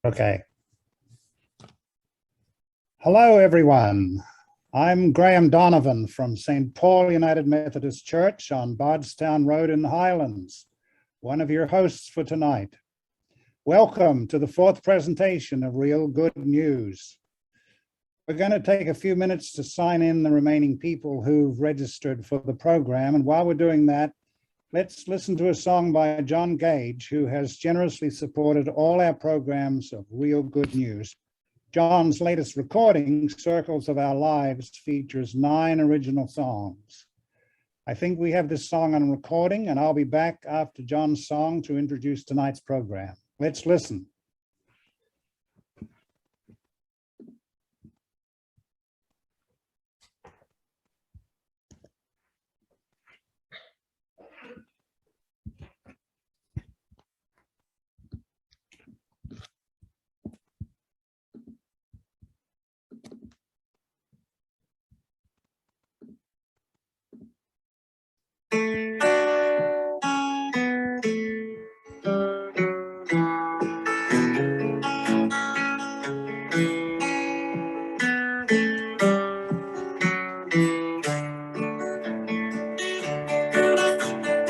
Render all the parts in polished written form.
Okay. Hello, everyone. I'm Graham Donovan from St. Paul United Methodist Church on Bardstown Road in the Highlands, one of your hosts for tonight. Welcome to the fourth presentation of Real Good News. We're going to take a few minutes to sign in the remaining people who've registered for the program. And while we're doing that, let's listen to a song by John Gage, who has generously supported all our programs of Real Good News. John's latest recording, Circles of Our Lives, features 9 original songs. I think we have this song on recording, and I'll be back after John's song to introduce tonight's program. Let's listen.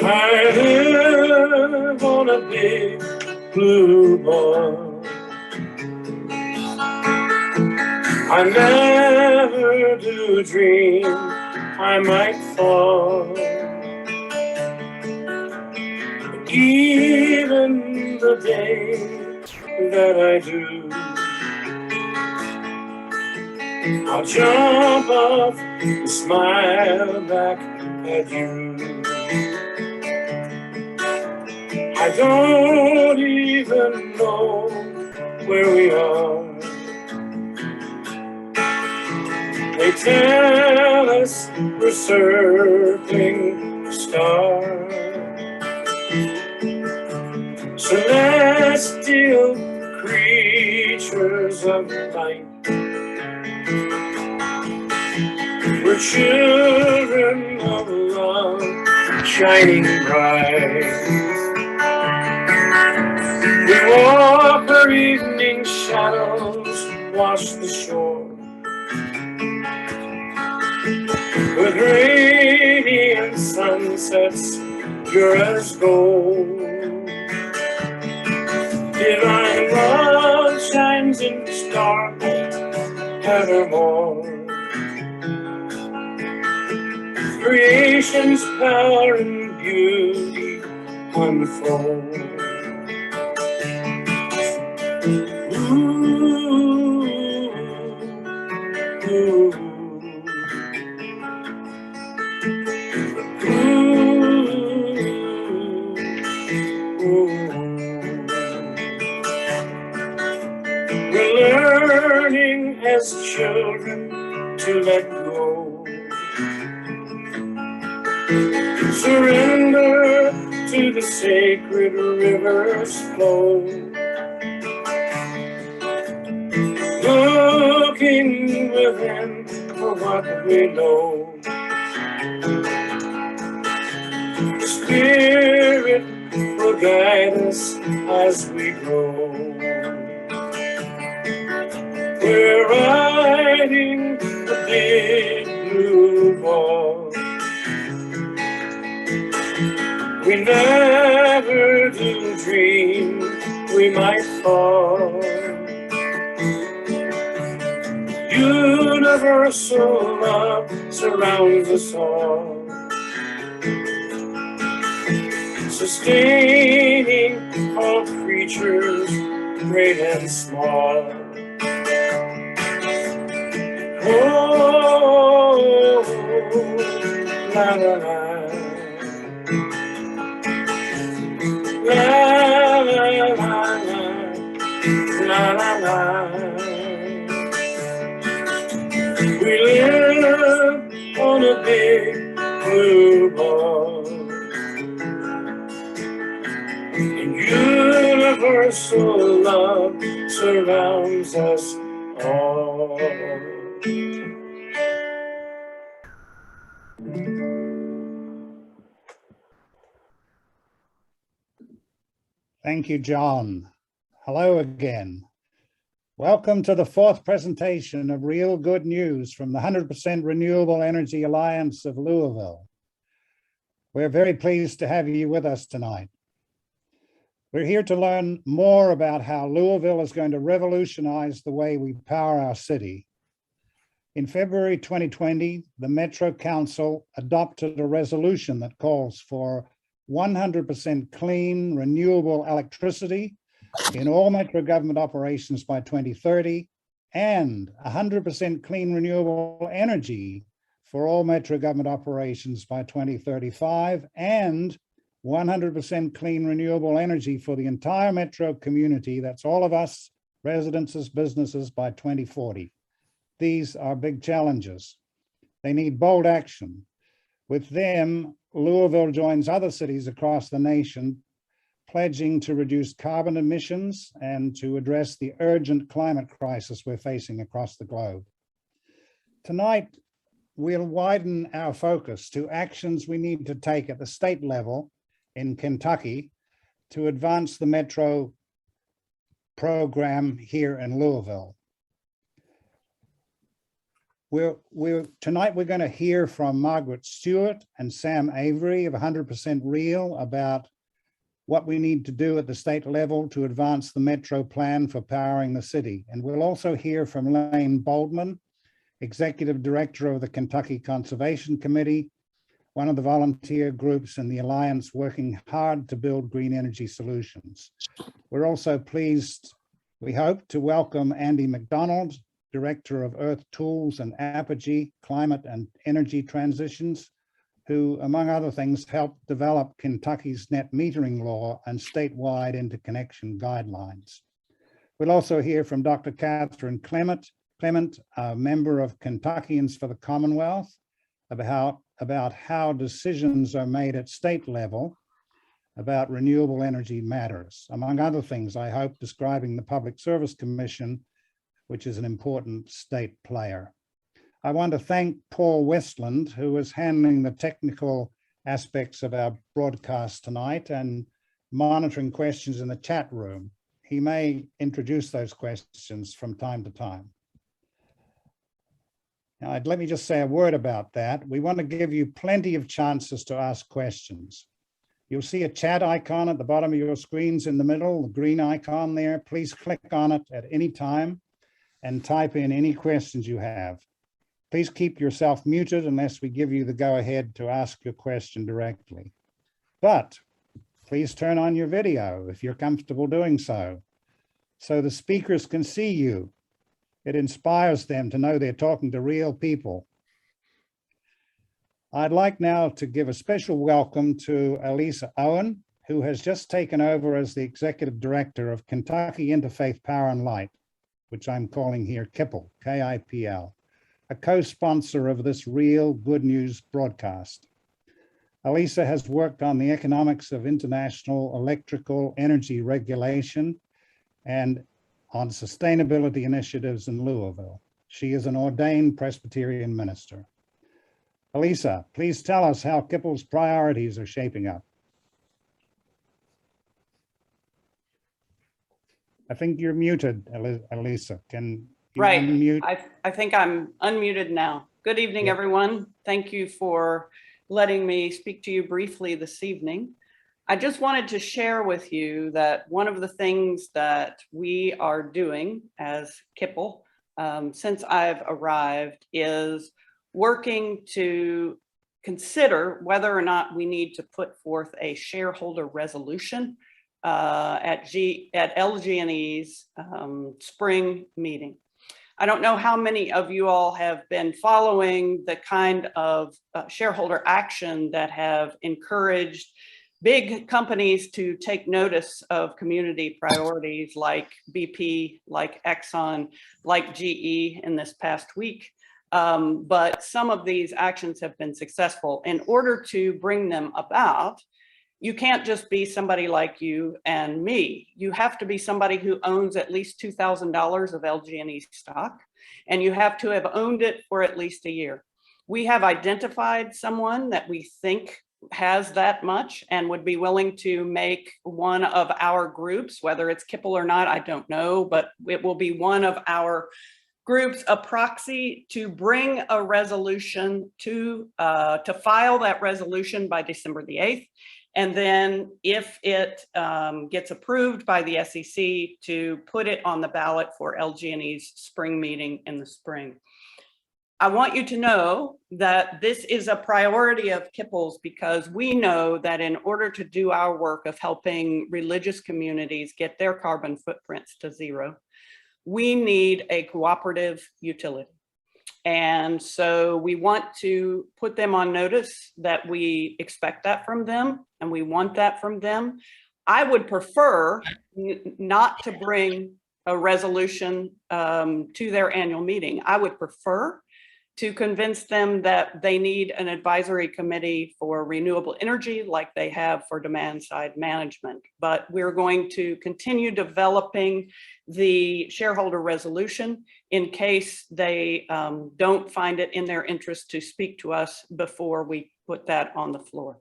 I live on a big blue board. I never do dream I might fall. But even the day that I do, I'll jump off and smile back at you. I don't even know where we are. They tell us we're circling the star. Celestial creatures of light. We're children of love, shining bright. We walk where evening shadows wash the shore, with radiant sunsets pure as gold. Divine love shines in starlight evermore. Creation's power and beauty unfold. We're learning as children to let go, surrender to the sacred river's flow, looking within for what we know. The Spirit will guide us as we grow. We're riding the big blue ball. We never do dream we might fall. Universal love surrounds us all, sustaining all creatures, great and small. Oh, la la la, la la la, la la la. We live on a big blue ball, and universal love surrounds us all. Thank you, John. Hello again. Welcome to the fourth presentation of Real Good News from the 100% Renewable Energy Alliance of Louisville. We're very pleased to have you with us tonight. We're here to learn more about how Louisville is going to revolutionize the way we power our city. In February 2020, the Metro Council adopted a resolution that calls for 100% clean, renewable electricity in all Metro government operations by 2030 and 100% clean, renewable energy for all Metro government operations by 2035 and 100% clean, renewable energy for the entire Metro community. That's all of us, residences, businesses, by 2040. These are big challenges. They need bold action. With them, Louisville joins other cities across the nation, pledging to reduce carbon emissions and to address the urgent climate crisis we're facing across the globe. Tonight, we'll widen our focus to actions we need to take at the state level in Kentucky to advance the Metro program here in Louisville. Tonight we're going to hear from Margaret Stewart and Sam Avery of 100% Real about what we need to do at the state level to advance the Metro plan for powering the city. And we'll also hear from Lane Boldman, Executive Director of the Kentucky Conservation Committee, one of the volunteer groups in the Alliance working hard to build green energy solutions. We're also pleased, we hope, to welcome Andy McDonald, Director of Earth Tools and Apogee Climate and Energy Transitions, who, among other things, helped develop Kentucky's net metering law and statewide interconnection guidelines. We'll also hear from Dr. Catherine Clement, a member of Kentuckians for the Commonwealth, about how decisions are made at state level about renewable energy matters. Among other things, I hope, describing the Public Service Commission, which is an important state player. I want to thank Paul Westland, who is handling the technical aspects of our broadcast tonight and monitoring questions in the chat room. He may introduce those questions from time to time. Now, let me just say a word about that. We want to give you plenty of chances to ask questions. You'll see a chat icon at the bottom of your screens in the middle, the green icon there. Please click on it at any time and type in any questions you have. Please keep yourself muted unless we give you the go-ahead to ask your question directly. But please turn on your video if you're comfortable doing so the speakers can see you. It inspires them to know they're talking to real people. I'd like now to give a special welcome to Elisa Owen, who has just taken over as the Executive Director of Kentucky Interfaith Power and Light, which I'm calling here KIPL, K-I-P-L, a co-sponsor of this Real Good News broadcast. Elisa has worked on the economics of international electrical energy regulation and on sustainability initiatives in Louisville. She is an ordained Presbyterian minister. Elisa, please tell us how KIPL's priorities are shaping up. I think you're muted, Elisa. Can you unmute? I think I'm unmuted now. Good evening, everyone. Thank you for letting me speak to you briefly this evening. I just wanted to share with you that one of the things that we are doing as KIPL since I've arrived is working to consider whether or not we need to put forth a shareholder resolution at LG&E's spring meeting. I don't know how many of you all have been following the kind of shareholder action that have encouraged big companies to take notice of community priorities like BP, like Exxon, like GE in this past week. But some of these actions have been successful. In order to bring them about, you can't just be somebody like you and me. You have to be somebody who owns at least $2,000 of LG&E stock, and you have to have owned it for at least a year. We have identified someone that we think has that much and would be willing to make one of our groups, whether it's Kipple or not, I don't know, but it will be one of our groups, a proxy to bring a resolution to file that resolution by December the 8th. And then if it gets approved by the SEC, to put it on the ballot for LG&E's spring meeting in the spring. I want you to know that this is a priority of Kipple's, because we know that in order to do our work of helping religious communities get their carbon footprints to zero, we need a cooperative utility. And so we want to put them on notice that we expect that from them and we want that from them. I would prefer not to bring a resolution to their annual meeting. I would prefer to convince them that they need an advisory committee for renewable energy like they have for demand side management. But we're going to continue developing the shareholder resolution in case they don't find it in their interest to speak to us before we put that on the floor.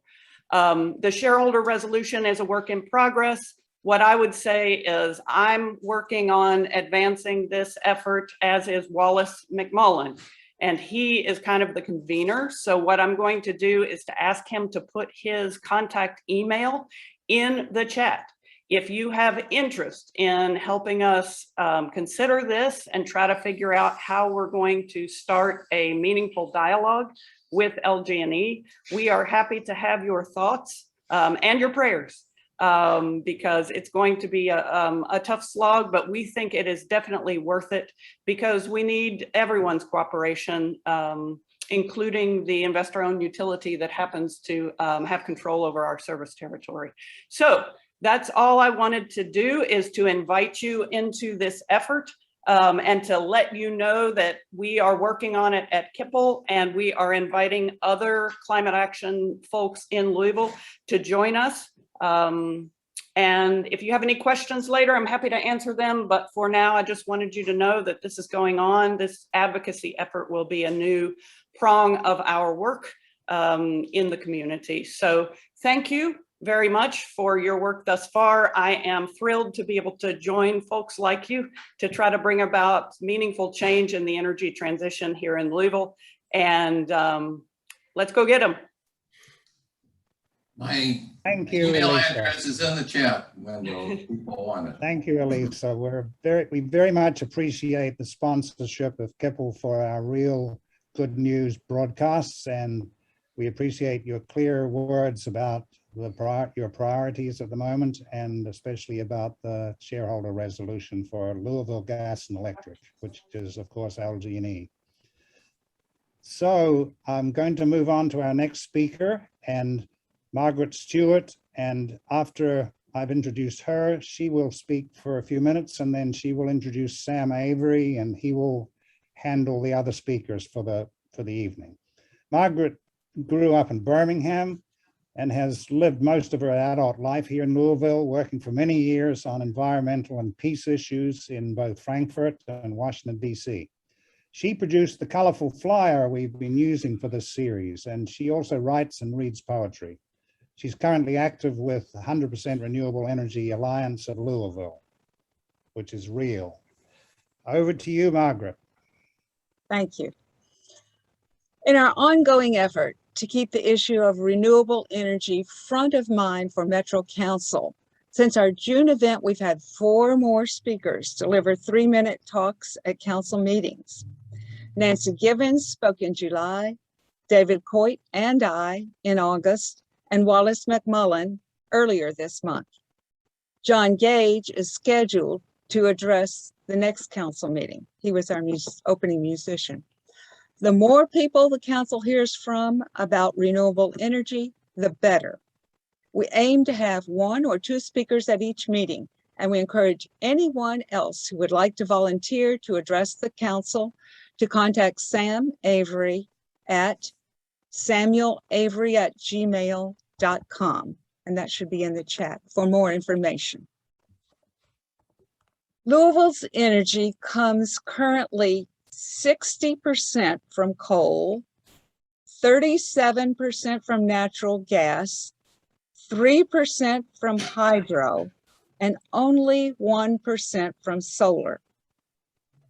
The shareholder resolution is a work in progress. What I would say is I'm working on advancing this effort, as is Wallace McMullen. And he is kind of the convener. So what I'm going to do is to ask him to put his contact email in the chat. If you have interest in helping us consider this and try to figure out how we're going to start a meaningful dialogue with LG&E, we are happy to have your thoughts and your prayers. Because it's going to be a tough slog, but we think it is definitely worth it, because we need everyone's cooperation, including the investor-owned utility that happens to have control over our service territory. So that's all I wanted to do, is to invite you into this effort and to let you know that we are working on it at Kipple, and we are inviting other climate action folks in Louisville to join us. And if you have any questions later, I'm happy to answer them. But for now, I just wanted you to know that this is going on. This advocacy effort will be a new prong of our work in the community. So thank you very much for your work thus far. I am thrilled to be able to join folks like you to try to bring about meaningful change in the energy transition here in Louisville. And let's go get them. My Thank you, email Elisa. address is in the chat, Wendell, if people want it. Thank you, Elisa. We very much appreciate the sponsorship of Kipple for our real good news broadcasts, and we appreciate your clear words about your priorities at the moment, and especially about the shareholder resolution for Louisville Gas and Electric, which is, of course, LG&E. So I'm going to move on to our next speaker, and Margaret Stewart, and after I've introduced her, she will speak for a few minutes, and then she will introduce Sam Avery, and he will handle the other speakers for the evening. Margaret grew up in Birmingham and has lived most of her adult life here in Louisville, working for many years on environmental and peace issues in both Frankfurt and Washington, D.C. She produced the colorful flyer we've been using for this series, and she also writes and reads poetry. She's currently active with 100% Renewable Energy Alliance of Louisville, which is real. Over to you, Margaret. Thank you. In our ongoing effort to keep the issue of renewable energy front of mind for Metro Council, since our June event, we've had 4 more speakers deliver 3-minute talks at council meetings. Nancy Givens spoke in July, David Coit and I in August, and Wallace McMullen earlier this month. John Gage is scheduled to address the next council meeting. He was our opening musician. The more people the council hears from about renewable energy, the better. We aim to have 1 or 2 speakers at each meeting, and we encourage anyone else who would like to volunteer to address the council to contact Sam Avery at samuelavery@gmail.com, and that should be in the chat for more information. Louisville's energy comes currently 60% from coal, 37% from natural gas, 3% from hydro, and only 1% from solar.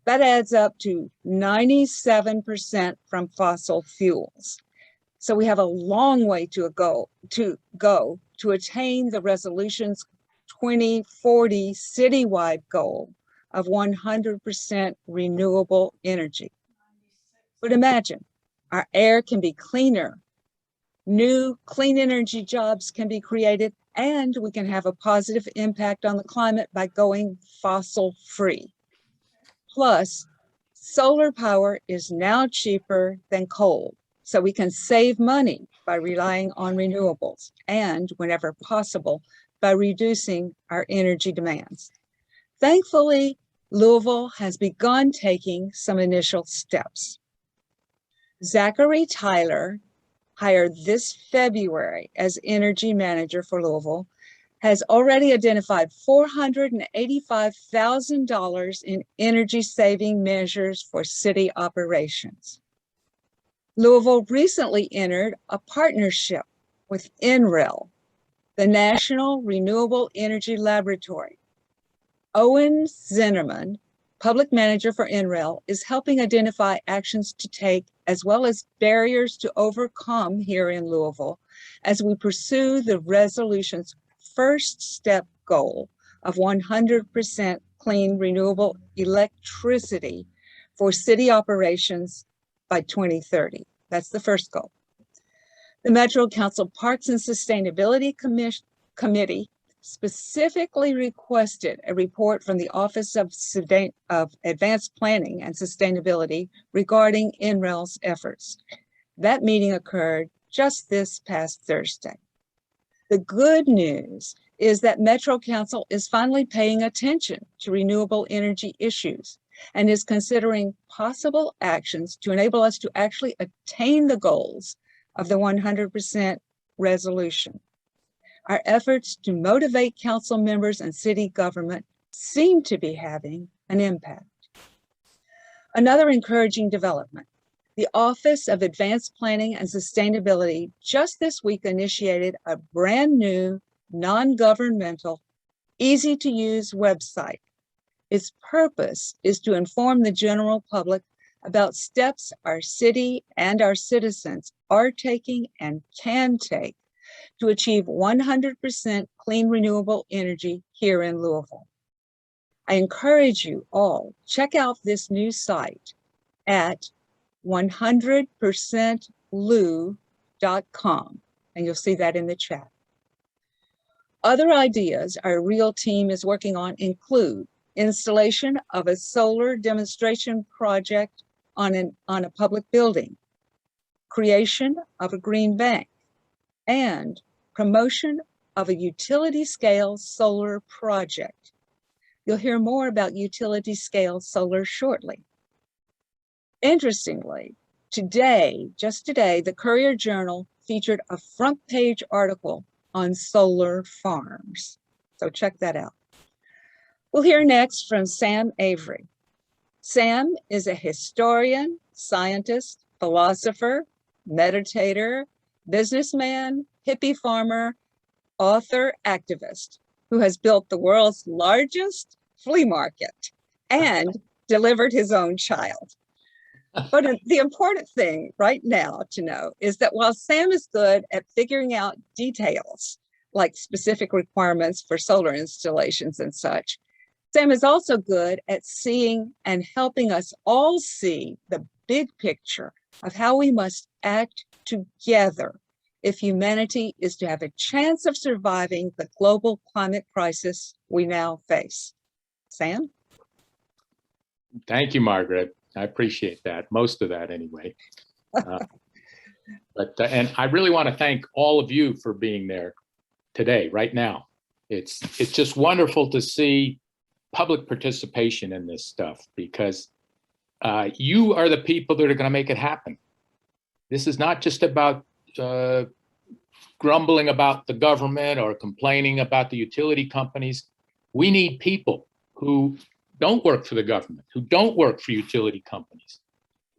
That adds up to 97% from fossil fuels. So we have a long way to go to attain the resolution's 2040 citywide goal of 100% renewable energy. But imagine, our air can be cleaner, new clean energy jobs can be created, and we can have a positive impact on the climate by going fossil free. Plus, solar power is now cheaper than coal, so we can save money by relying on renewables and, whenever possible, by reducing our energy demands. Thankfully, Louisville has begun taking some initial steps. Zachary Tyler, hired this February as energy manager for Louisville, has already identified $485,000 in energy saving measures for city operations. Louisville recently entered a partnership with NREL, the National Renewable Energy Laboratory. Owen Zinnerman, public manager for NREL, is helping identify actions to take as well as barriers to overcome here in Louisville as we pursue the resolution's first step goal of 100% clean renewable electricity for city operations by 2030. That's the first goal. The Metro Council Parks and Sustainability Committee specifically requested a report from the Office of Advanced Planning and Sustainability regarding NREL's efforts. That meeting occurred just this past Thursday. The good news is that Metro Council is finally paying attention to renewable energy issues and is considering possible actions to enable us to actually attain the goals of the 100% resolution. Our efforts to motivate council members and city government seem to be having an impact. Another encouraging development, the Office of Advanced Planning and Sustainability just this week initiated a brand new, non-governmental, easy-to-use website. Its purpose is to inform the general public about steps our city and our citizens are taking and can take to achieve 100% clean renewable energy here in Louisville. I encourage you all, check out this new site at 100%lou.com, and you'll see that in the chat. Other ideas our REAL team is working on include installation of a solar demonstration project on a public building, creation of a green bank, and promotion of a utility-scale solar project. You'll hear more about utility-scale solar shortly. Interestingly, just today, the Courier-Journal featured a front-page article on solar farms. So check that out. We'll hear next from Sam Avery. Sam is a historian, scientist, philosopher, meditator, businessman, hippie farmer, author, activist, who has built the world's largest flea market and delivered his own child. But the important thing right now to know is that while Sam is good at figuring out details, like specific requirements for solar installations and such, Sam is also good at seeing and helping us all see the big picture of how we must act together if humanity is to have a chance of surviving the global climate crisis we now face. Sam? Thank you, Margaret. I appreciate that, most of that anyway. And I really want to thank all of you for being there today, right now. It's just wonderful to see public participation in this stuff because you are the people that are going to make it happen. This is not just about grumbling about the government or complaining about the utility companies. We need people who don't work for the government, who don't work for utility companies,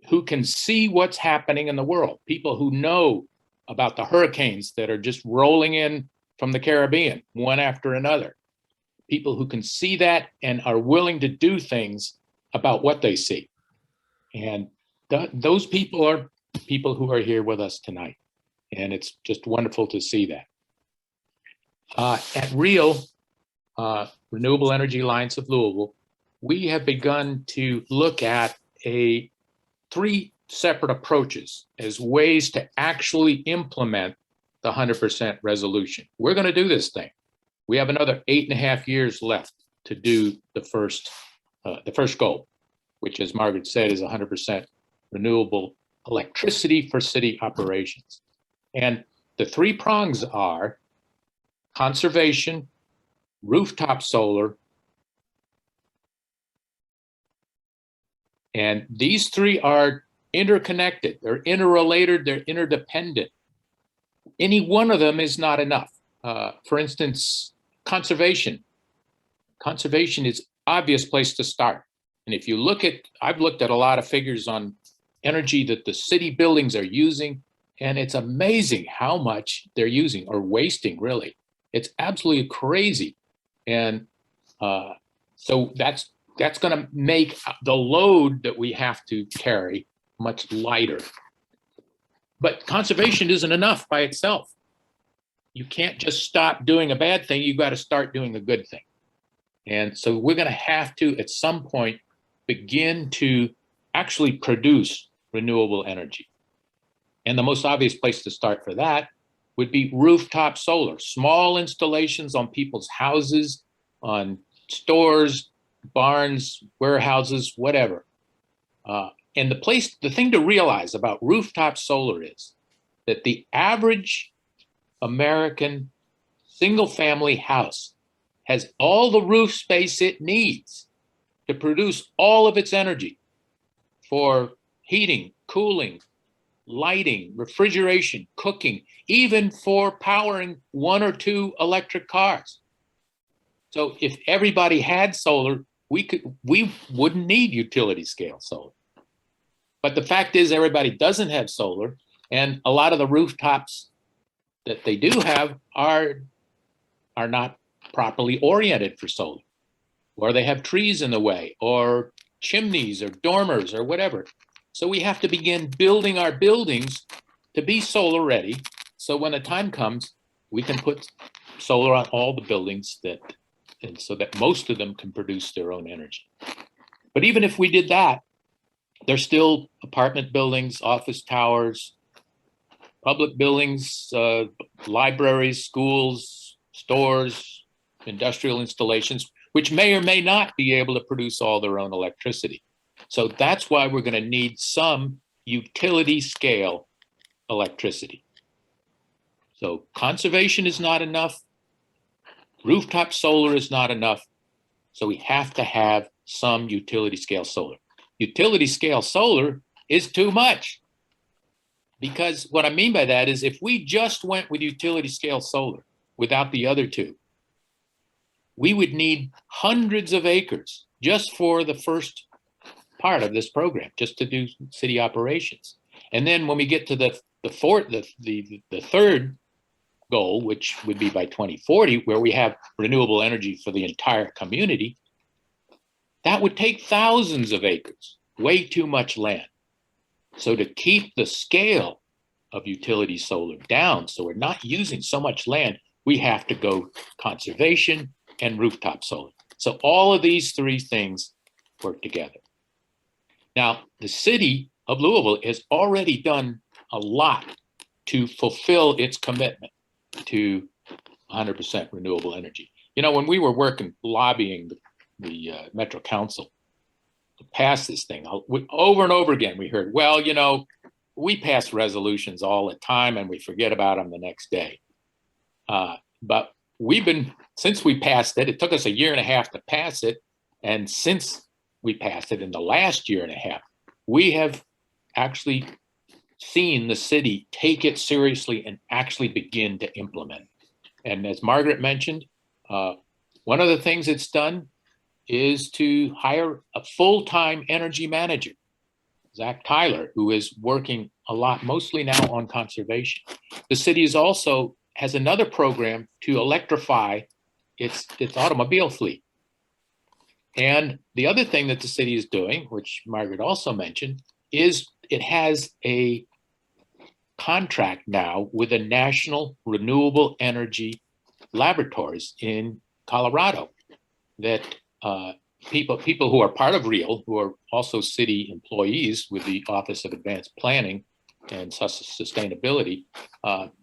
who can see what's happening in the world, people who know about the hurricanes that are just rolling in from the Caribbean, one after another, people who can see that and are willing to do things about what they see. And those people are people who are here with us tonight. And it's just wonderful to see that. At REAL, Renewable Energy Alliance of Louisville, we have begun to look at three separate approaches as ways to actually implement the 100% resolution. We're going to do this thing. We have another 8.5 years left to do the first goal, which, as Margaret said, is 100% renewable electricity for city operations. And the three prongs are conservation, rooftop solar, and these three are interconnected, they're interrelated, they're interdependent. Any one of them is not enough. For instance, conservation. Conservation is obvious place to start. And if you look at, I've looked at a lot of figures on energy that the city buildings are using, and it's amazing how much they're using or wasting, really. It's absolutely crazy. And so that's going to make the load that we have to carry much lighter. But conservation isn't enough by itself. You can't just stop doing a bad thing. You've got to start doing a good thing. And so we're going to have to, at some point, begin to actually produce renewable energy. And the most obvious place to start for that would be rooftop solar, small installations on people's houses, on stores, barns, warehouses, whatever. And the thing to realize about rooftop solar is that the average American single-family house has all the roof space it needs to produce all of its energy for heating, cooling, lighting, refrigeration, cooking, even for powering 1 or 2 electric cars. So if everybody had solar, we wouldn't need utility scale solar. But the fact is everybody doesn't have solar, and a lot of the rooftops that they do have are not properly oriented for solar, or they have trees in the way, or chimneys or dormers or whatever. So we have to begin building our buildings to be solar ready. So when the time comes, we can put solar on all the buildings and so that most of them can produce their own energy. But even if we did that, there's still apartment buildings, office towers, public buildings, libraries, schools, stores, industrial installations, which may or may not be able to produce all their own electricity. So that's why we're going to need some utility scale electricity. So conservation is not enough. Rooftop solar is not enough. So we have to have some utility scale solar. Utility scale solar is too much. Because what I mean by that is if we just went with utility scale solar without the other two, we would need hundreds of acres just for the first part of this program, just to do city operations. And then when we get to the third goal, which would be by 2040, where we have renewable energy for the entire community, that would take thousands of acres, way too much land. So to keep the scale of utility solar down, so we're not using so much land, we have to go conservation and rooftop solar. So all of these three things work together. Now, the city of Louisville has already done a lot to fulfill its commitment to 100% renewable energy. You know, when we were lobbying the Metro Council to pass this thing, over and over again, we heard, well, you know, we pass resolutions all the time and we forget about them the next day. But since we passed it, it took us 1.5 years to pass it. And since we passed it in the last 1.5 years, we have actually seen the city take it seriously and actually begin to implement. And as Margaret mentioned, one of the things it's done is to hire a full-time energy manager. Zach Tyler, who is working a lot, mostly now on conservation. The city is also has another program to electrify its automobile fleet. And the other thing that the city is doing, which Margaret also mentioned, is it has a contract now with the National Renewable Energy Laboratories in Colorado that people who are part of REAL, who are also city employees with the Office of Advanced Planning and Sustainability,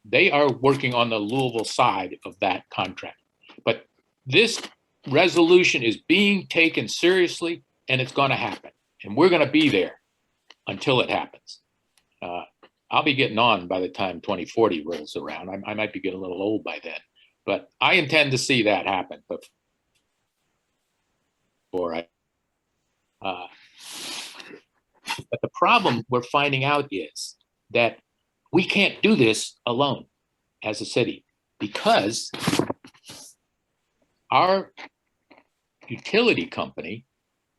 they are working on the Louisville side of that contract. But this resolution is being taken seriously, and it's going to happen. And we're going to be there until it happens. I'll be getting on by the time 2040 rolls around. I might be getting a little old by then, but I intend to see that happen before but the problem we're finding out is that we can't do this alone as a city, because our utility company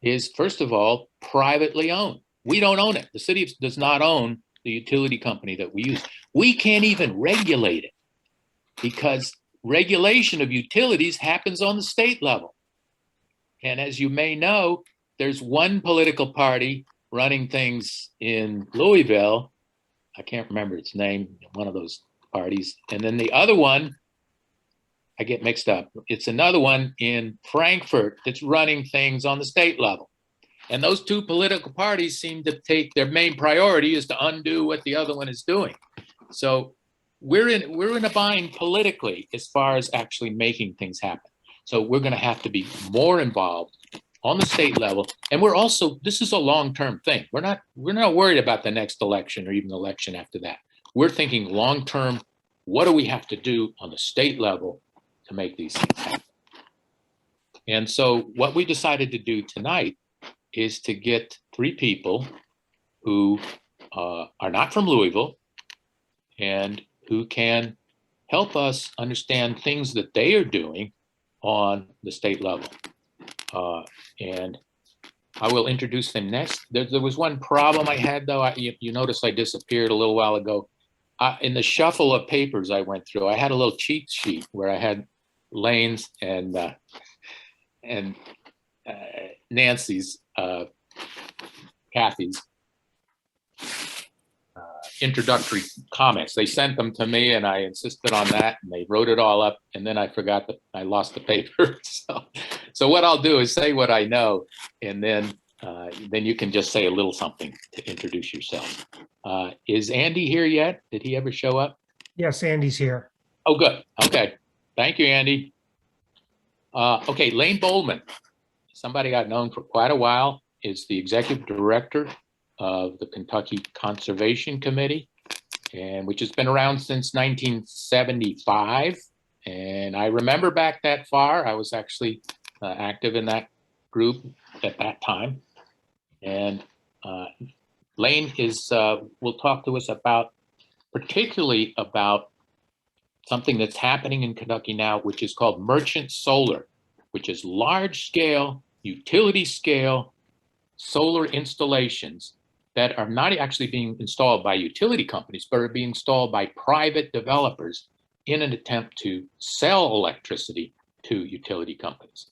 is, first of all, privately owned. We don't own it. The city does not own the utility company that we use. We can't even regulate it, because regulation of utilities happens on the state level. And as you may know, there's one political party running things in Louisville. I can't remember its name, one of those parties. And then the other one, I get mixed up. It's another one in Frankfurt that's running things on the state level. And those two political parties seem to take their main priority is to undo what the other one is doing. So we're in a bind politically as far as actually making things happen. So we're going to have to be more involved on the state level. And we're also, this is a long-term thing. We're not worried about the next election or even the election after that. We're thinking long-term, what do we have to do on the state level to make these things happen? And so what we decided to do tonight is to get 3 people who are not from Louisville and who can help us understand things that they are doing on the state level. And I will introduce them next. There was one problem I had, though. You notice I disappeared a little while ago. In the shuffle of papers I went through, I had a little cheat sheet where I had Lane's and Nancy's, Kathy's introductory comments. They sent them to me and I insisted on that, and they wrote it all up, and then I forgot that I lost the paper. So what I'll do is say what I know, and then you can just say a little something to introduce yourself. Is Andy here yet? Did he ever show up? Yes, Andy's here. Oh, good. Okay. Thank you, Andy. Okay, Lane Boldman, somebody I've known for quite a while, is the executive director of the Kentucky Conservation Committee, and which has been around since 1975. And I remember back that far. I was actually active in that group at that time. And Lane will talk to us particularly about something that's happening in Kentucky now, which is called merchant solar, which is large scale, utility scale solar installations that are not actually being installed by utility companies, but are being installed by private developers in an attempt to sell electricity to utility companies.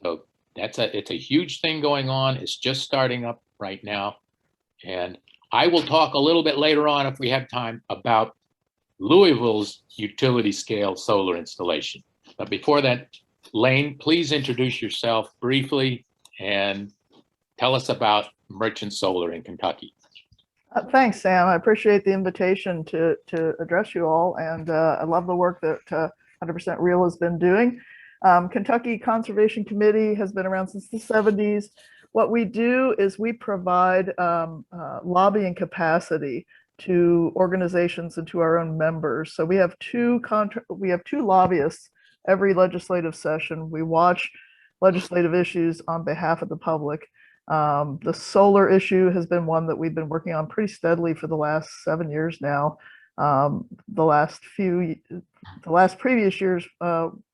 So it's a huge thing going on. It's just starting up right now. And I will talk a little bit later on, if we have time, about Louisville's utility scale solar installation. But before that, Lane, please introduce yourself briefly and tell us about merchant solar in Kentucky. Thanks, Sam. I appreciate the invitation to address you all, and I love the work that 100% Real has been doing. Kentucky Conservation Committee has been around since the 70s. What we do is we provide lobbying capacity to organizations and to our own members. So we have two lobbyists every legislative session. We watch legislative issues on behalf of the public. The solar issue has been one that we've been working on pretty steadily for the last 7 years now. The last previous years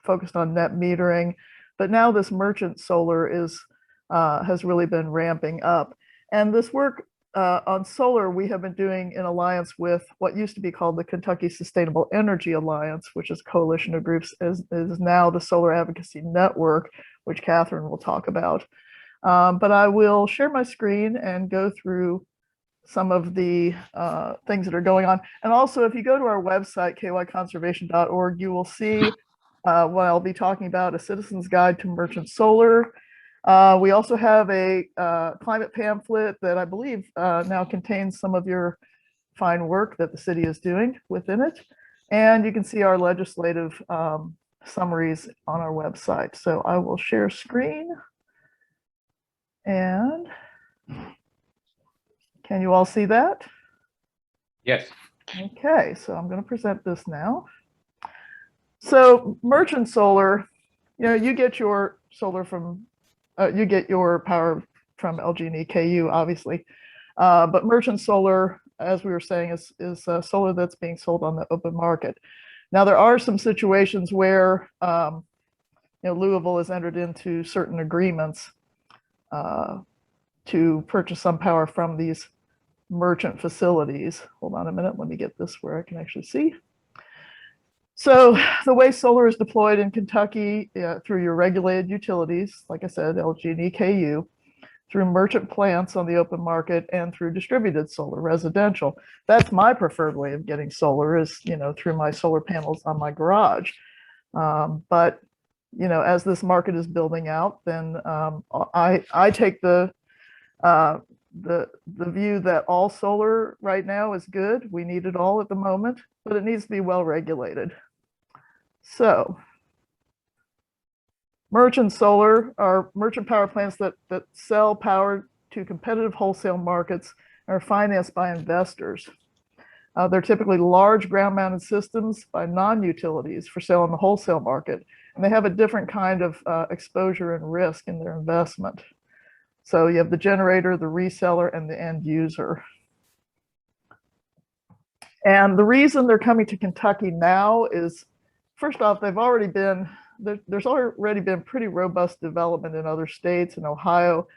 focused on net metering, but now this merchant solar has really been ramping up. And this work on solar, we have been doing in alliance with what used to be called the Kentucky Sustainable Energy Alliance, which is a coalition of groups, is now the Solar Advocacy Network, which Catherine will talk about. But I will share my screen and go through some of the things that are going on. And also, if you go to our website, kyconservation.org, you will see what I'll be talking about, a citizen's guide to merchant solar. We also have a climate pamphlet that I believe now contains some of your fine work that the city is doing within it. And you can see our legislative summaries on our website. So I will share screen. And can you all see that? Yes. Okay, so I'm going to present this now. So merchant solar, you get your solar from you get your power from LG&E KU, obviously. But merchant solar, as we were saying, is solar that's being sold on the open market. Now, there are some situations where Louisville has entered into certain agreements to purchase some power from these merchant facilities. Hold on a minute, let me get this where I can actually see. So the way solar is deployed in Kentucky through your regulated utilities, like I said, LG&E KU, through merchant plants on the open market, and through distributed solar residential. That's my preferred way of getting solar, is through my solar panels on my garage. But as this market is building out, then I take the view that all solar right now is good. We need it all at the moment, but it needs to be well regulated. So merchant solar are merchant power plants that sell power to competitive wholesale markets and are financed by investors. They're typically large ground-mounted systems by non-utilities for sale on the wholesale market, and they have a different kind of exposure and risk in their investment. So you have the generator, the reseller, and the end user. And the reason they're coming to Kentucky now is, first off, there's already been pretty robust development in other states, in Ohio,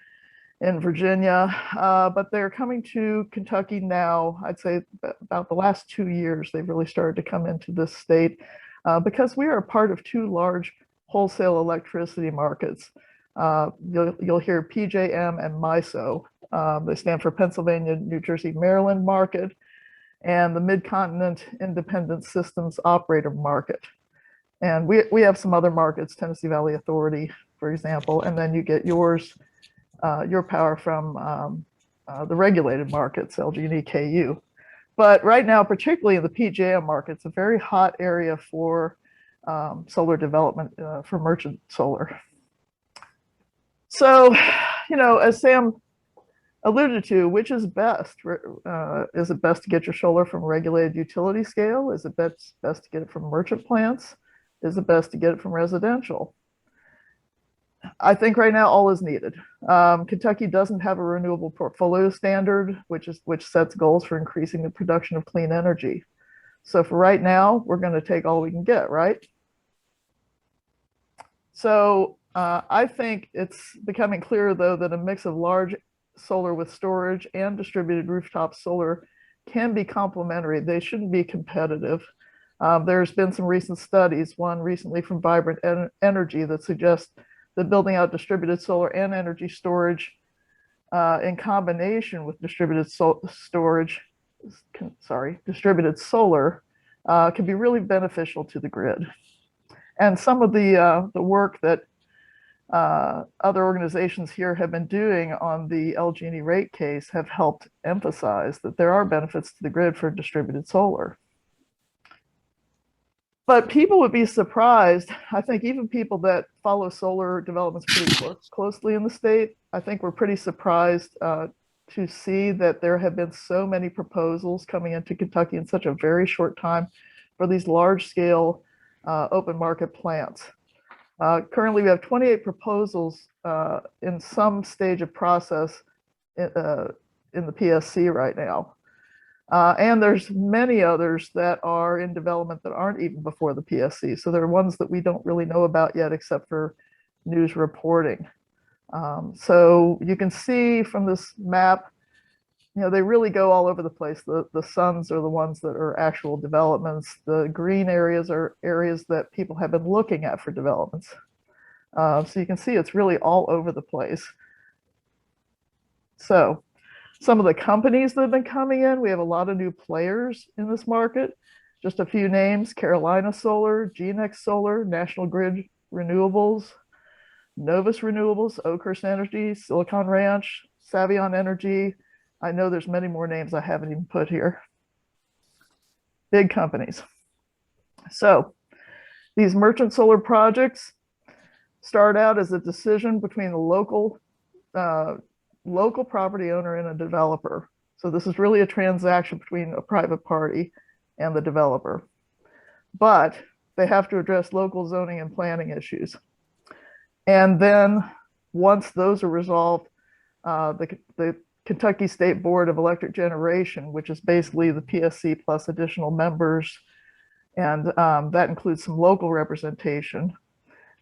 in Virginia, but they're coming to Kentucky now. I'd say about the last 2 years, they've really started to come into this state because we are a part of two large wholesale electricity markets. You'll hear PJM and MISO. They stand for Pennsylvania, New Jersey, Maryland market, and the Mid-Continent Independent Systems Operator market. And we have some other markets, Tennessee Valley Authority, for example, and then you get your power from the regulated markets, LG&E KU. But right now, particularly in the PJM market, it's a very hot area for solar development, for merchant solar. So, as Sam alluded to, which is best? Is it best to get your solar from regulated utility scale? Is it best to get it from merchant plants? Is it best to get it from residential? I think right now all is needed. Kentucky doesn't have a renewable portfolio standard, which sets goals for increasing the production of clean energy. So for right now, we're going to take all we can get, right? So I think it's becoming clear, though, that a mix of large solar with storage and distributed rooftop solar can be complementary. They shouldn't be competitive. There's been some recent studies, one recently from Vibrant Energy, that suggests that building out distributed solar and energy storage in combination with distributed solar can be really beneficial to the grid. And some of the work that other organizations here have been doing on the LG&E rate case have helped emphasize that there are benefits to the grid for distributed solar. But people would be surprised. I think even people that follow solar developments pretty closely in the state, I think we're pretty surprised to see that there have been so many proposals coming into Kentucky in such a very short time for these large scale open market plants. Currently, we have 28 proposals in some stage of process in the PSC right now. And there's many others that are in development that aren't even before the PSC. So there are ones that we don't really know about yet, except for news reporting. So you can see from this map they really go all over the place. The suns are the ones that are actual developments. The green areas are areas that people have been looking at for developments. So you can see it's really all over the place. So some of the companies that have been coming in, we have a lot of new players in this market. Just a few names: Carolina Solar, GeneX Solar, National Grid Renewables, Novus Renewables, Oakhurst Energy, Silicon Ranch, Savion Energy. I know there's many more names I haven't even put here. Big companies. So these merchant solar projects start out as a decision between the local property owner and a developer. So this is really a transaction between a private party and the developer. But they have to address local zoning and planning issues. And then once those are resolved, the Kentucky State Board of Electric Generation, which is basically the PSC plus additional members, and that includes some local representation,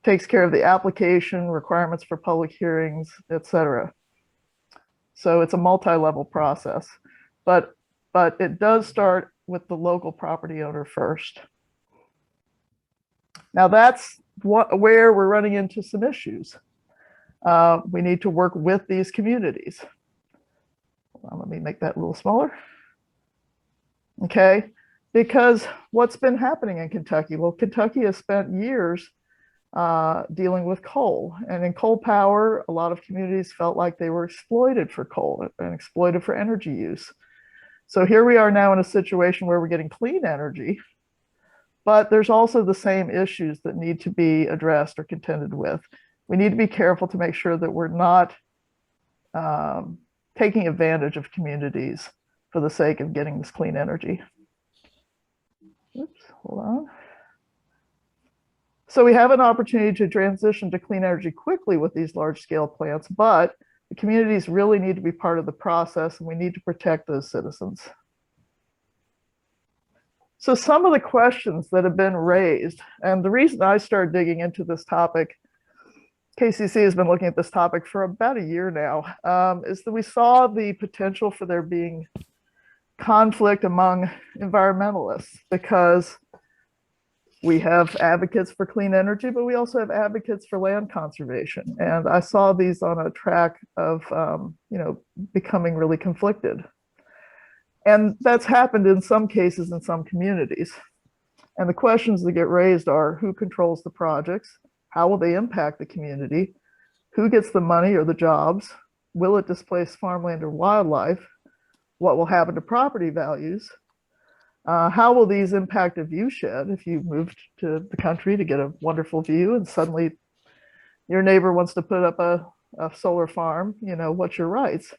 takes care of the application, requirements for public hearings, etc. So it's a multi-level process, but it does start with the local property owner first. Now that's where we're running into some issues. We need to work with these communities. Let me make that a little smaller. Okay, because what's been happening in Kentucky? Well, Kentucky has spent years dealing with coal, and in coal power, a lot of communities felt like they were exploited for coal and exploited for energy use. So here we are now in a situation where we're getting clean energy, but there's also the same issues that need to be addressed or contended with. We need to be careful to make sure that we're not taking advantage of communities for the sake of getting this clean energy. Oops, hold on. So we have an opportunity to transition to clean energy quickly with these large scale plants, but the communities really need to be part of the process, and we need to protect those citizens. So some of the questions that have been raised, and the reason I started digging into this topic, KCC has been looking at this topic for about a year now, is that we saw the potential for there being conflict among environmentalists, because we have advocates for clean energy, but we also have advocates for land conservation. And I saw these on a track of, becoming really conflicted. And that's happened in some cases in some communities. And the questions that get raised are: who controls the projects? How will they impact the community? Who gets the money or the jobs? Will it displace farmland or wildlife? What will happen to property values? How will these impact a viewshed if you moved to the country to get a wonderful view and suddenly your neighbor wants to put up a solar farm? What's your rights?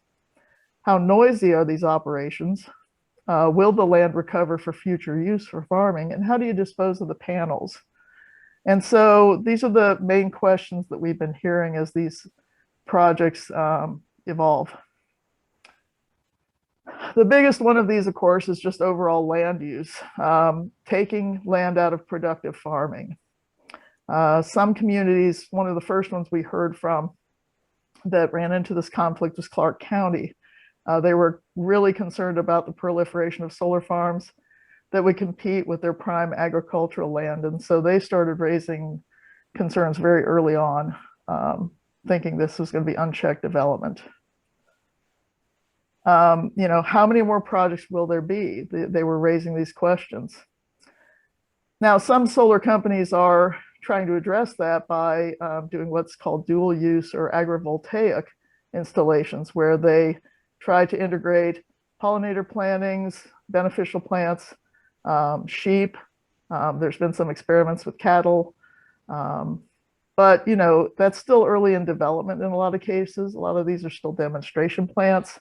How noisy are these operations? Will the land recover for future use for farming? And how do you dispose of the panels? And so these are the main questions that we've been hearing as these projects evolve. The biggest one of these, of course, is just overall land use, taking land out of productive farming. Some communities, one of the first ones we heard from that ran into this conflict was Clark County. They were really concerned about the proliferation of solar farms that would compete with their prime agricultural land. And so they started raising concerns very early on, thinking this was going to be unchecked development. How many more projects will there be? They were raising these questions. Now, some solar companies are trying to address that by doing what's called dual use or agrivoltaic installations, where they try to integrate pollinator plantings, beneficial plants, sheep. There's been some experiments with cattle. But that's still early in development in a lot of cases. A lot of these are still demonstration plants.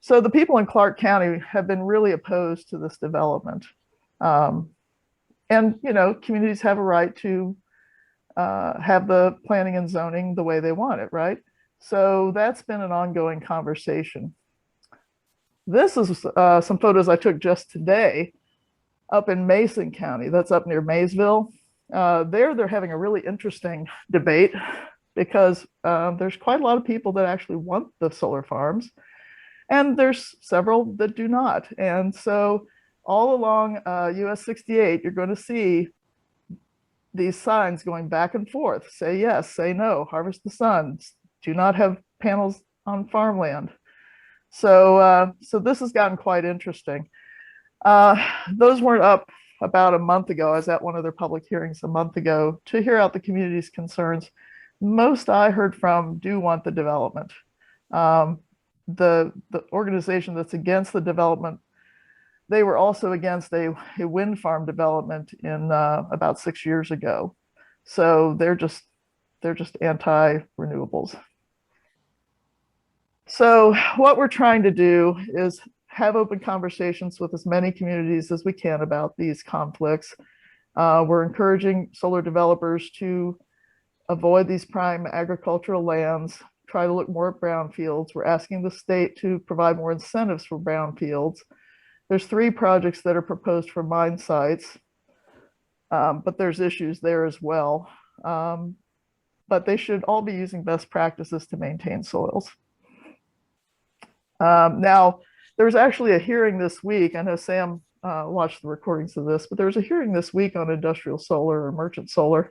So the people in Clark County have been really opposed to this development. Communities have a right to have the planning and zoning the way they want it, right? So that's been an ongoing conversation. This is some photos I took just today up in Mason County. That's up near Maysville. They're having a really interesting debate because there's quite a lot of people that actually want the solar farms. And there's several that do not. And so all along US 68, you're going to see these signs going back and forth. Say yes, say no, harvest the sun, do not have panels on farmland. So, so this has gotten quite interesting. Those weren't up about a month ago. I was at one of their public hearings a month ago to hear out the community's concerns. Most I heard from do want the development. The organization that's against the development, they were also against a wind farm development in about 6 years ago. So they're just anti-renewables. So what we're trying to do is have open conversations with as many communities as we can about these conflicts. We're encouraging solar developers to avoid these prime agricultural lands, try to look more at brownfields. We're asking the state to provide more incentives for brownfields. There's 3 projects that are proposed for mine sites, but there's issues there as well. But they should all be using best practices to maintain soils. Now, there was actually a hearing this week. I know Sam watched the recordings of this, but there was a hearing this week on industrial solar or merchant solar.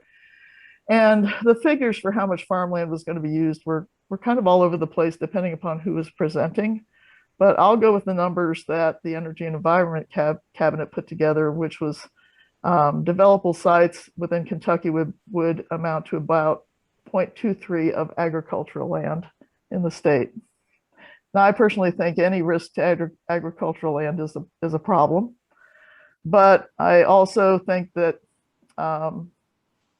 And the figures for how much farmland was going to be used were kind of all over the place, depending upon who was presenting. But I'll go with the numbers that the Energy and Environment Cabinet put together, which was developable sites within Kentucky would amount to about 0.23 of agricultural land in the state. Now, I personally think any risk to agricultural land is a problem, but I also think that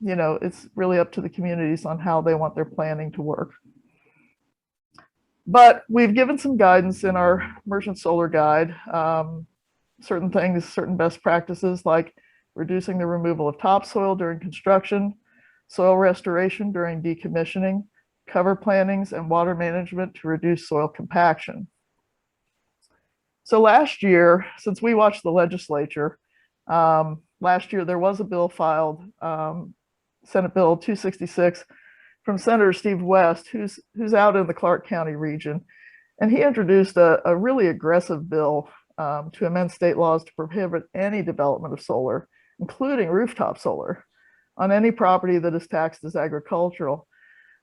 you know, it's really up to the communities on how they want their planning to work. But we've given some guidance in our merchant solar guide, certain things, certain best practices like reducing the removal of topsoil during construction, soil restoration during decommissioning, cover plantings, and water management to reduce soil compaction. So last year, since we watched the legislature, last year there was a bill filed, Senate Bill 266 from Senator Steve West, who's out in the Clark County region. And he introduced a really aggressive bill to amend state laws to prohibit any development of solar, including rooftop solar, on any property that is taxed as agricultural.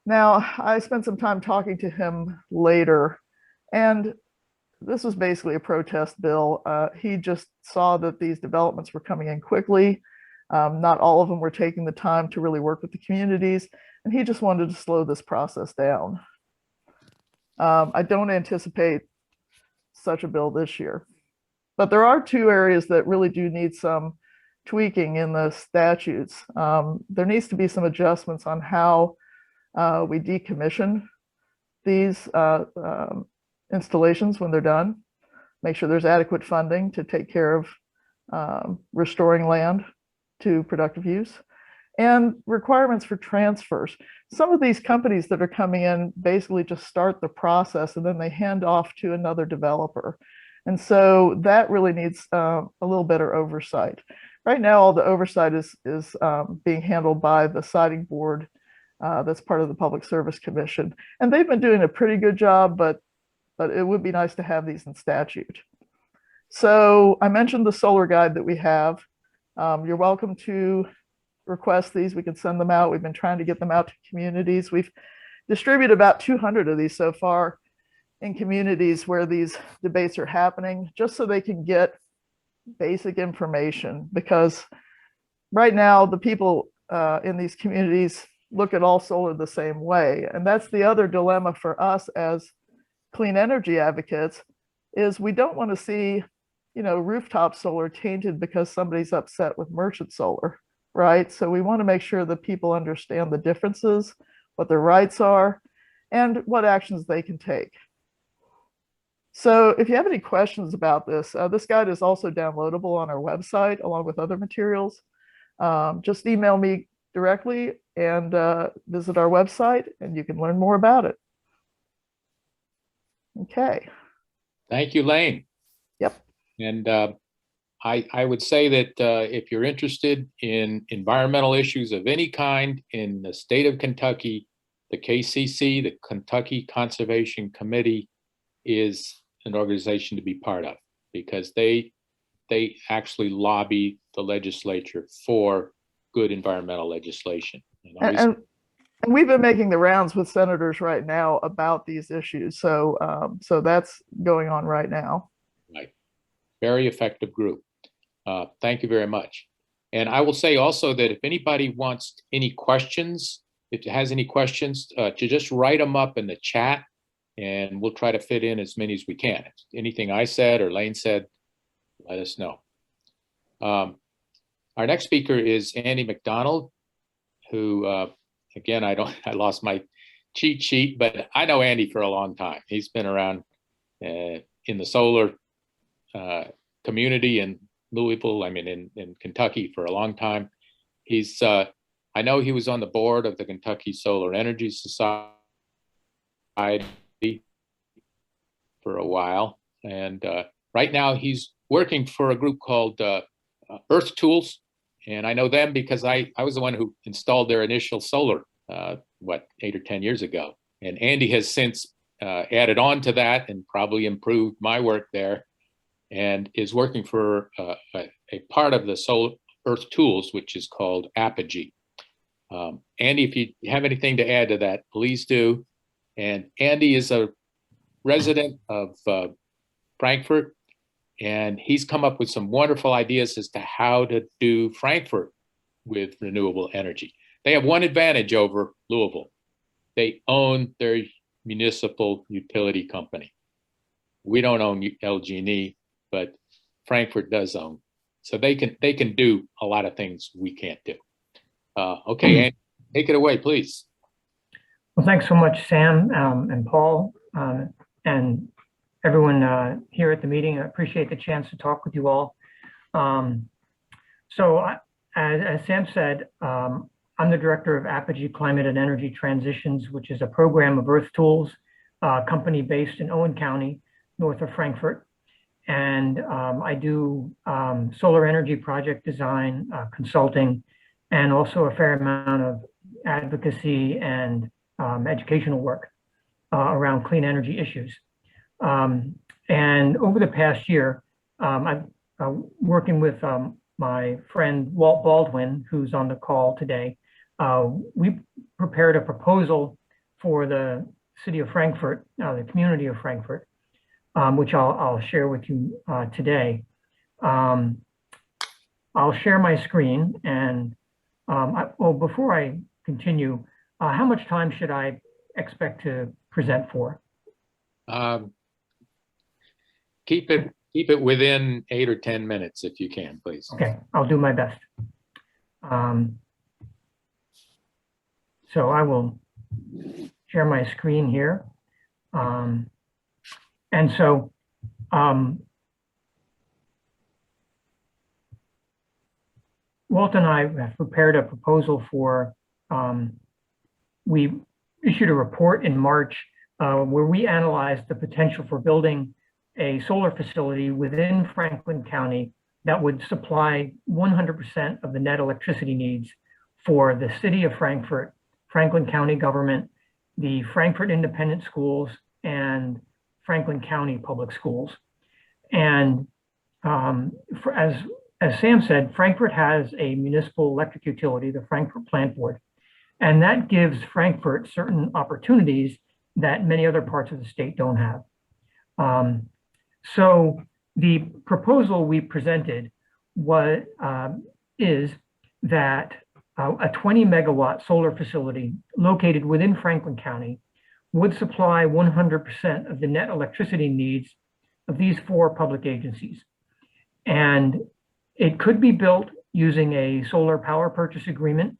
Now, I spent some time talking to him later, and this was basically a protest bill. He just saw that these developments were coming in quickly. Not all of them were taking the time to really work with the communities, and he just wanted to slow this process down. I don't anticipate such a bill this year, but there are 2 areas that really do need some tweaking in the statutes. There needs to be some adjustments on how we decommission these installations when they're done. Make sure there's adequate funding to take care of restoring land to productive use, and requirements for transfers. Some of these companies that are coming in basically just start the process and then they hand off to another developer. And so that really needs a little better oversight. Right now, all the oversight is being handled by the siting board that's part of the Public Service Commission. And they've been doing a pretty good job, but it would be nice to have these in statute. So I mentioned the solar guide that we have. You're welcome to request these. We can send them out. We've been trying to get them out to communities. We've distributed about 200 of these so far in communities where these debates are happening, just so they can get basic information. Because right now, the people in these communities look at all solar the same way. And that's the other dilemma for us as clean energy advocates, is we don't want to see, you know, rooftop solar tainted because somebody's upset with merchant solar, right? So we want to make sure that people understand the differences, what their rights are, and what actions they can take. So if you have any questions about this, this guide is also downloadable on our website along with other materials. Just email me directly and visit our website and you can learn more about it. Okay. Thank you, Lane. Yep. And I would say that if you're interested in environmental issues of any kind in the state of Kentucky, the KCC, the Kentucky Conservation Committee, is an organization to be part of, because they actually lobby the legislature for good environmental legislation. And we've been making the rounds with senators right now about these issues. So so that's going on right now. Right. Very effective group. Thank you very much. And I will say also that if anybody wants any questions, if it has any questions, to just write them up in the chat, and we'll try to fit in as many as we can. If anything I said or Lane said, let us know. Our next speaker is Andy McDonald, who, again, I lost my cheat sheet, but I know Andy for a long time. He's been around in the solar community in Louisville, I mean, in Kentucky for a long time. He's, I know he was on the board of the Kentucky Solar Energy Society for a while. And right now he's working for a group called Earth Tools. And I know them because I was the one who installed their initial solar, 8 or 10 years ago. And Andy has since added on to that and probably improved my work there, and is working for a part of the Solar Earth Tools, which is called Apogee. Andy, if you have anything to add to that, please do. And Andy is a resident of Frankfurt, and he's come up with some wonderful ideas as to how to do Frankfurt with renewable energy. They have one advantage over Louisville. They own their municipal utility company. We don't own LG&E, but Frankfurt does own. So they can do a lot of things we can't do. Okay, Andy, take it away, please. Well, thanks so much, Sam and Paul and everyone here at the meeting. I appreciate the chance to talk with you all. As Sam said, I'm the director of Apogee Climate and Energy Transitions, which is a program of Earth Tools, a company based in Owen County, north of Frankfurt. And I do solar energy project design, consulting, and also a fair amount of advocacy and educational work around clean energy issues. And over the past year, I'm working with my friend Walt Baldwin, who's on the call today. We prepared a proposal for the city of Frankfurt, the community of Frankfurt, which I'll share with you today. I'll share my screen, and before I continue, how much time should I expect to present for? Keep it within 8 or 10 minutes if you can, please. Okay, I'll do my best. So I will share my screen here. And so Walt and I have prepared a proposal for, we issued a report in March where we analyzed the potential for building a solar facility within Franklin County that would supply 100% of the net electricity needs for the city of Frankfurt, Franklin County government, the Frankfurt Independent Schools, and Franklin County Public Schools. And as Sam said, Frankfurt has a municipal electric utility, the Frankfurt Plant Board, and that gives Frankfurt certain opportunities that many other parts of the state don't have. So the proposal we presented is that a 20 megawatt solar facility located within Franklin County would supply 100% of the net electricity needs of these 4 public agencies. And it could be built using a solar power purchase agreement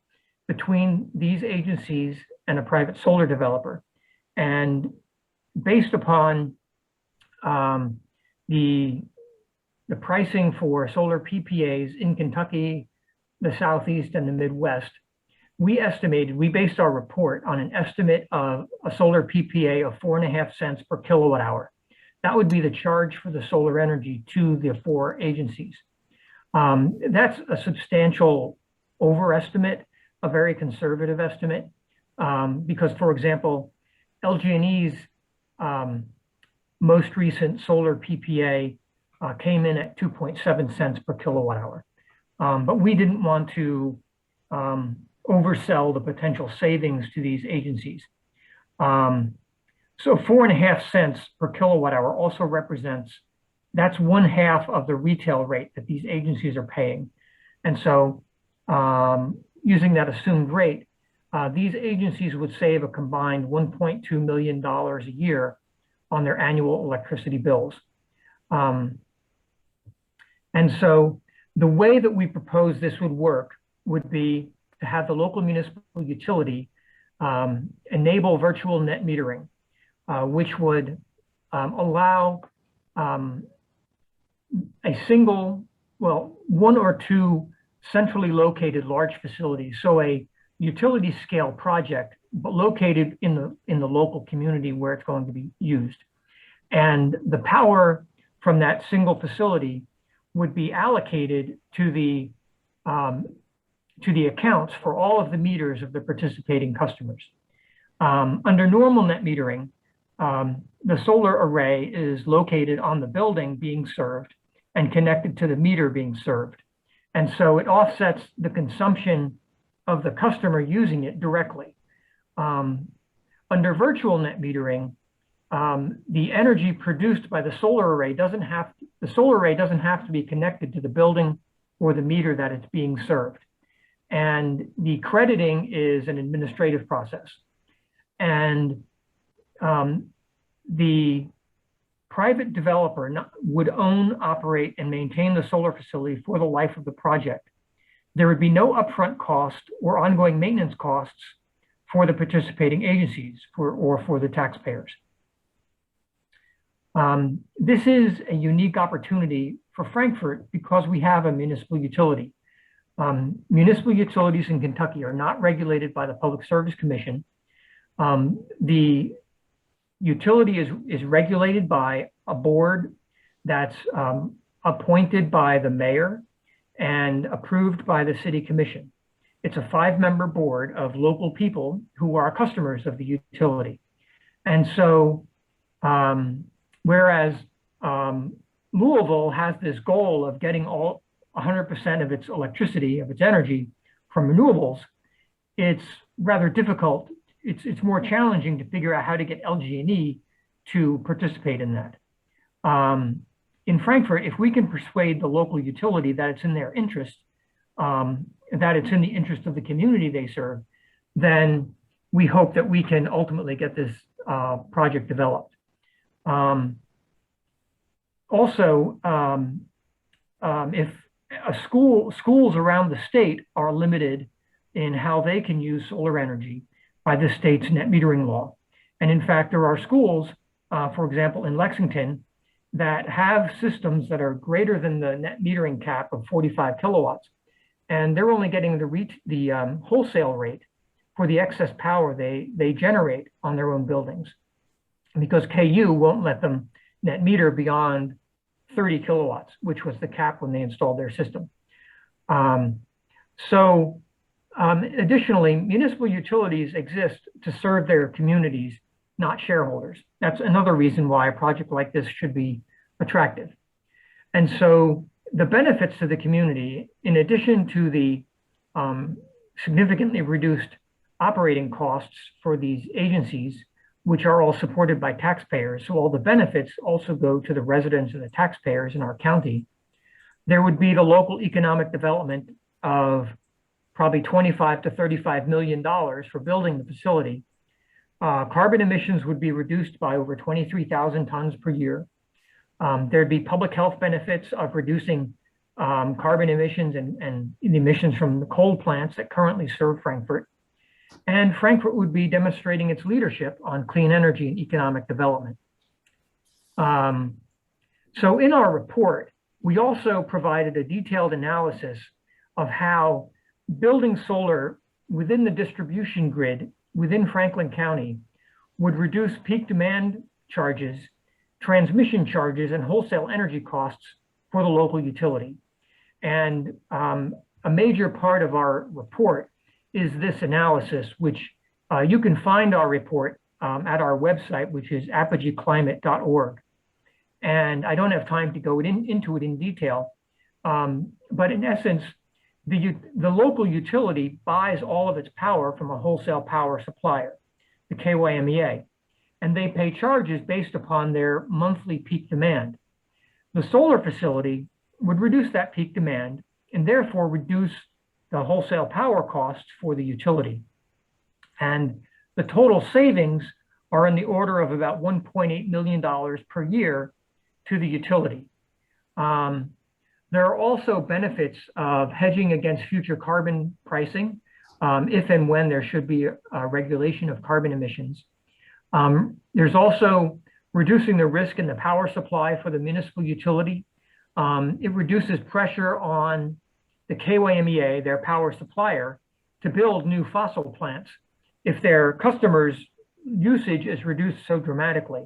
between these agencies and a private solar developer. And based upon the pricing for solar PPAs in Kentucky, the Southeast, and the Midwest, we based our report on an estimate of a solar PPA of 4.5 cents per kilowatt hour. That would be the charge for the solar energy to the 4 agencies. That's a substantial overestimate, a very conservative estimate, because, for example, LG&E's most recent solar PPA came in at 2.7 cents per kilowatt hour. But we didn't want to oversell the potential savings to these agencies. So 4.5 cents per kilowatt hour also represents, that's 1/2 of the retail rate that these agencies are paying. And so using that assumed rate, these agencies would save a combined $1.2 million a year on their annual electricity bills. And so the way that we propose this would work would be to have the local municipal utility enable virtual net metering, which would allow a single, well, 1 or 2 centrally located large facilities. So a utility scale project, but located in the local community where it's going to be used. And the power from that single facility would be allocated to the accounts for all of the meters of the participating customers. Under normal net metering, the solar array is located on the building being served and connected to the meter being served. And so it offsets the consumption of the customer using it directly. Under virtual net metering, the energy produced by the solar array doesn't have to be connected to the building or the meter that it's being served. And the crediting is an administrative process. And the private developer would own, operate, and maintain the solar facility for the life of the project. There would be no upfront cost or ongoing maintenance costs for the participating agencies or for the taxpayers. This is a unique opportunity for Frankfort because we have a municipal utility. Municipal utilities in Kentucky are not regulated by the Public Service Commission. The utility is regulated by a board that's appointed by the mayor and approved by the city commission. It's a 5-member board of local people who are customers of the utility. And so, whereas Louisville has this goal of getting all 100% of its electricity, of its energy from renewables, it's rather difficult. It's more challenging to figure out how to get LG&E to participate in that. In Frankfort, if we can persuade the local utility that it's in their interest, that it's in the interest of the community they serve, then we hope that we can ultimately get this project developed. Also, if schools around the state are limited in how they can use solar energy by the state's net metering law. And in fact, there are schools, for example, in Lexington, that have systems that are greater than the net metering cap of 45 kilowatts. And they're only getting the wholesale rate for the excess power they generate on their own buildings, because KU won't let them net meter beyond 30 kilowatts, which was the cap when they installed their system. Additionally, municipal utilities exist to serve their communities, not shareholders. That's another reason why a project like this should be attractive. And so the benefits to the community, in addition to the significantly reduced operating costs for these agencies, which are all supported by taxpayers, so all the benefits also go to the residents and the taxpayers in our county, there would be the local economic development of probably $25 to $35 million for building the facility. Carbon emissions would be reduced by over 23,000 tons per year. There'd be public health benefits of reducing carbon emissions and emissions from the coal plants that currently serve Frankfort. And Frankfort would be demonstrating its leadership on clean energy and economic development. So in our report, we also provided a detailed analysis of how building solar within the distribution grid within Franklin County would reduce peak demand charges, transmission charges, and wholesale energy costs for the local utility. And a major part of our report is this analysis, which you can find our report at our website, which is apogeeclimate.org. And I don't have time to go into it in detail. But in essence, the local utility buys all of its power from a wholesale power supplier, the KYMEA, and they pay charges based upon their monthly peak demand. The solar facility would reduce that peak demand and therefore reduce the wholesale power costs for the utility. And the total savings are in the order of about $1.8 million per year to the utility. There are also benefits of hedging against future carbon pricing, if and when there should be a regulation of carbon emissions. There's also reducing the risk in the power supply for the municipal utility. It reduces pressure on the KYMEA, their power supplier, to build new fossil plants if their customers' usage is reduced so dramatically.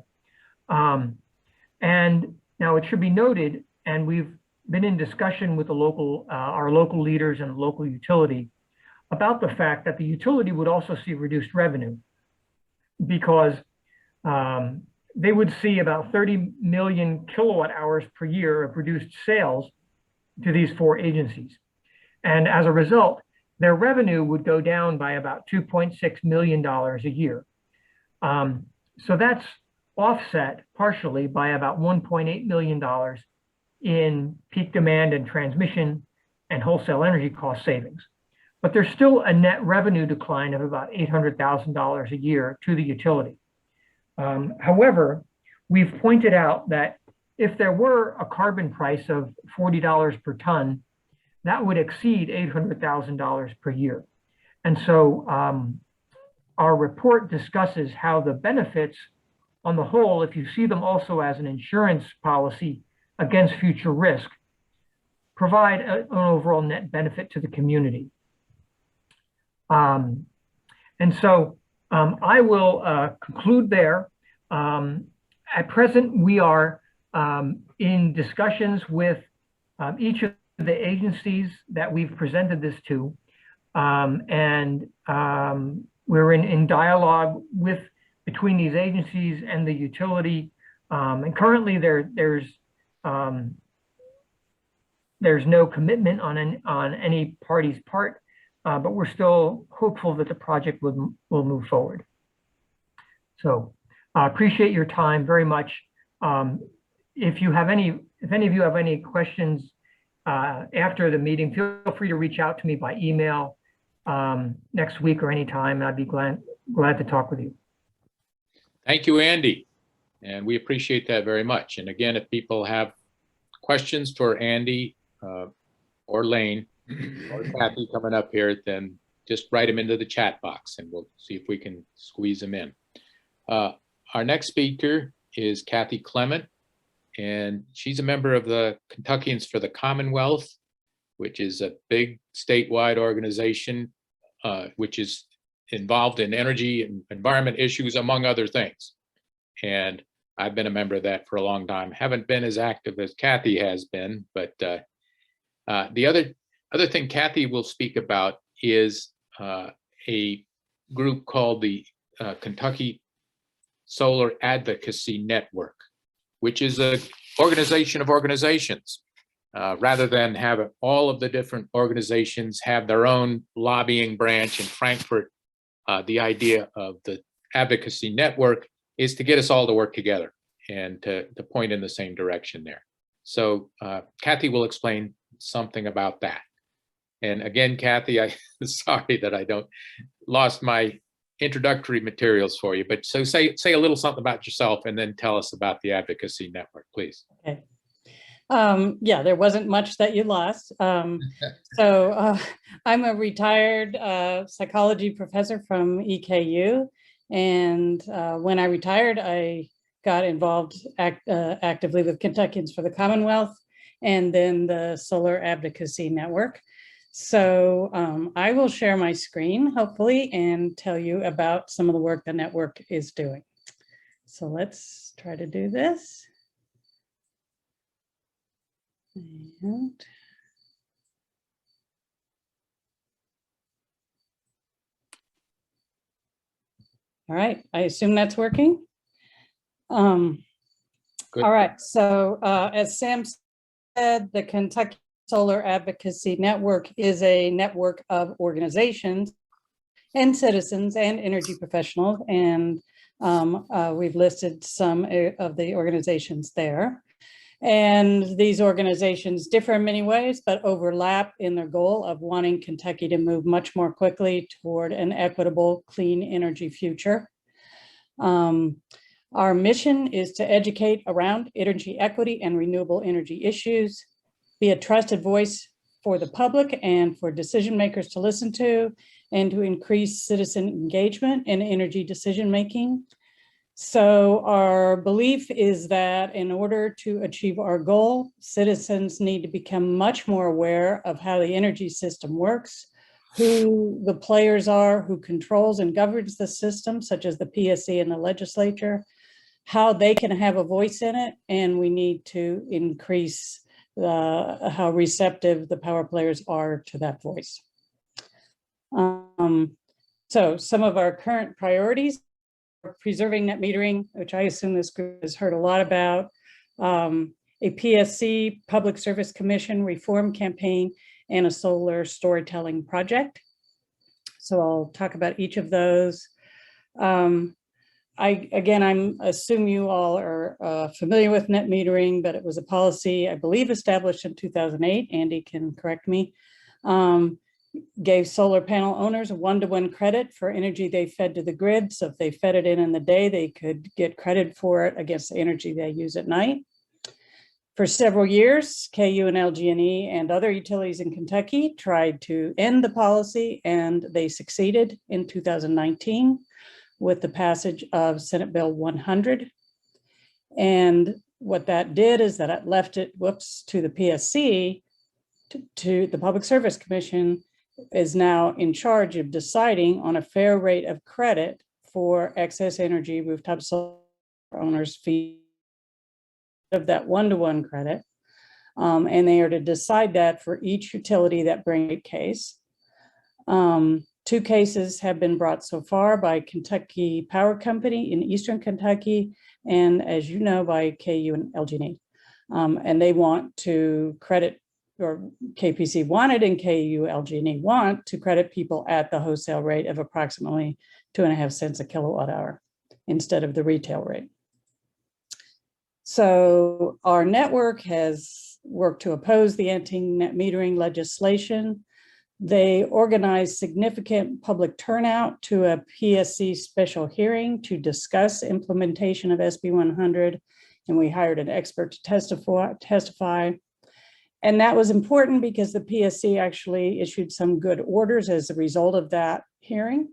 And now it should be noted, and we've been in discussion with the local, our local leaders and local utility about the fact that the utility would also see reduced revenue because they would see about 30 million kilowatt hours per year of reduced sales to these 4 agencies. And as a result, their revenue would go down by about $2.6 million a year. So that's offset partially by about $1.8 million in peak demand and transmission and wholesale energy cost savings. But there's still a net revenue decline of about $800,000 a year to the utility. However, we've pointed out that if there were a carbon price of $40 per ton, that would exceed $800,000 per year. And so our report discusses how the benefits on the whole, if you see them also as an insurance policy against future risk, provide an overall net benefit to the community. And so I will conclude there. At present, we are in discussions with each of the agencies that we've presented this to. And we're in dialogue between these agencies and the utility. And currently there's no commitment on any party's part, but we're still hopeful that the project will move forward. So I appreciate your time very much. If any of you have any questions after the meeting, feel free to reach out to me by email next week or anytime. I'd be glad to talk with you. Thank you, Andy. And we appreciate that very much. And again, if people have questions for Andy or Lane or Kathy coming up here, then just write them into the chat box and we'll see if we can squeeze them in. Our next speaker is Kathy Clement, and she's a member of the Kentuckians for the Commonwealth, which is a big statewide organization which is involved in energy and environment issues, among other things. And I've been a member of that for a long time. Haven't been as active as Kathy has been, but the other thing Kathy will speak about is a group called the Kentucky Solar Advocacy Network, which is an organization of organizations. Rather than have all of the different organizations have their own lobbying branch in Frankfurt, the idea of the advocacy network is to get us all to work together and to point in the same direction there. So Kathy will explain something about that. And again, Kathy, I'm sorry that I lost my introductory materials for you, but so say a little something about yourself and then tell us about the advocacy network, please. Okay. Yeah, there wasn't much that you lost. I'm a retired psychology professor from EKU. And when I retired, I got involved actively with Kentuckians for the Commonwealth and then the Solar Advocacy Network. So I will share my screen, hopefully, and tell you about some of the work the network is doing. So let's try to do this. And all right, I assume that's working. Good. All right, so as Sam said, the Kentucky Solar Advocacy Network is a network of organizations and citizens and energy professionals, and we've listed some of the organizations there. And these organizations differ in many ways, but overlap in their goal of wanting Kentucky to move much more quickly toward an equitable, clean energy future. Our mission is to educate around energy equity and renewable energy issues, be a trusted voice for the public and for decision makers to listen to, and to increase citizen engagement in energy decision-making. So our belief is that in order to achieve our goal, citizens need to become much more aware of how the energy system works, who the players are, who controls and governs the system, such as the PSC and the legislature, how they can have a voice in it, and we need to increase how receptive the power players are to that voice. So some of our current priorities: preserving net metering, which I assume this group has heard a lot about, a PSC, Public Service Commission reform campaign, and a solar storytelling project. So I'll talk about each of those. I assume you all are familiar with net metering, but it was a policy, I believe, established in 2008. Andy can correct me. Gave solar panel owners a one-to-one credit for energy they fed to the grid. So if they fed it in the day, they could get credit for it against the energy they use at night. For several years, KU and LG&E and other utilities in Kentucky tried to end the policy, and they succeeded in 2019 with the passage of Senate Bill 100. And what that did is that it left it, to the PSC, to the Public Service Commission, is now in charge of deciding on a fair rate of credit for excess energy rooftop solar owners' fee of that one-to-one credit. And they are to decide that for each utility that brings a case. 2 cases have been brought so far by Kentucky Power Company in Eastern Kentucky, and as you know, by KU and LG&E. And they want to credit, or KPC wanted and KU LG&E want to credit people at the wholesale rate of approximately 2.5 cents a kilowatt hour instead of the retail rate. So our network has worked to oppose the anti-net metering legislation. They organized significant public turnout to a PSC special hearing to discuss implementation of SB 100, and we hired an expert to testify. And that was important because the PSC actually issued some good orders as a result of that hearing,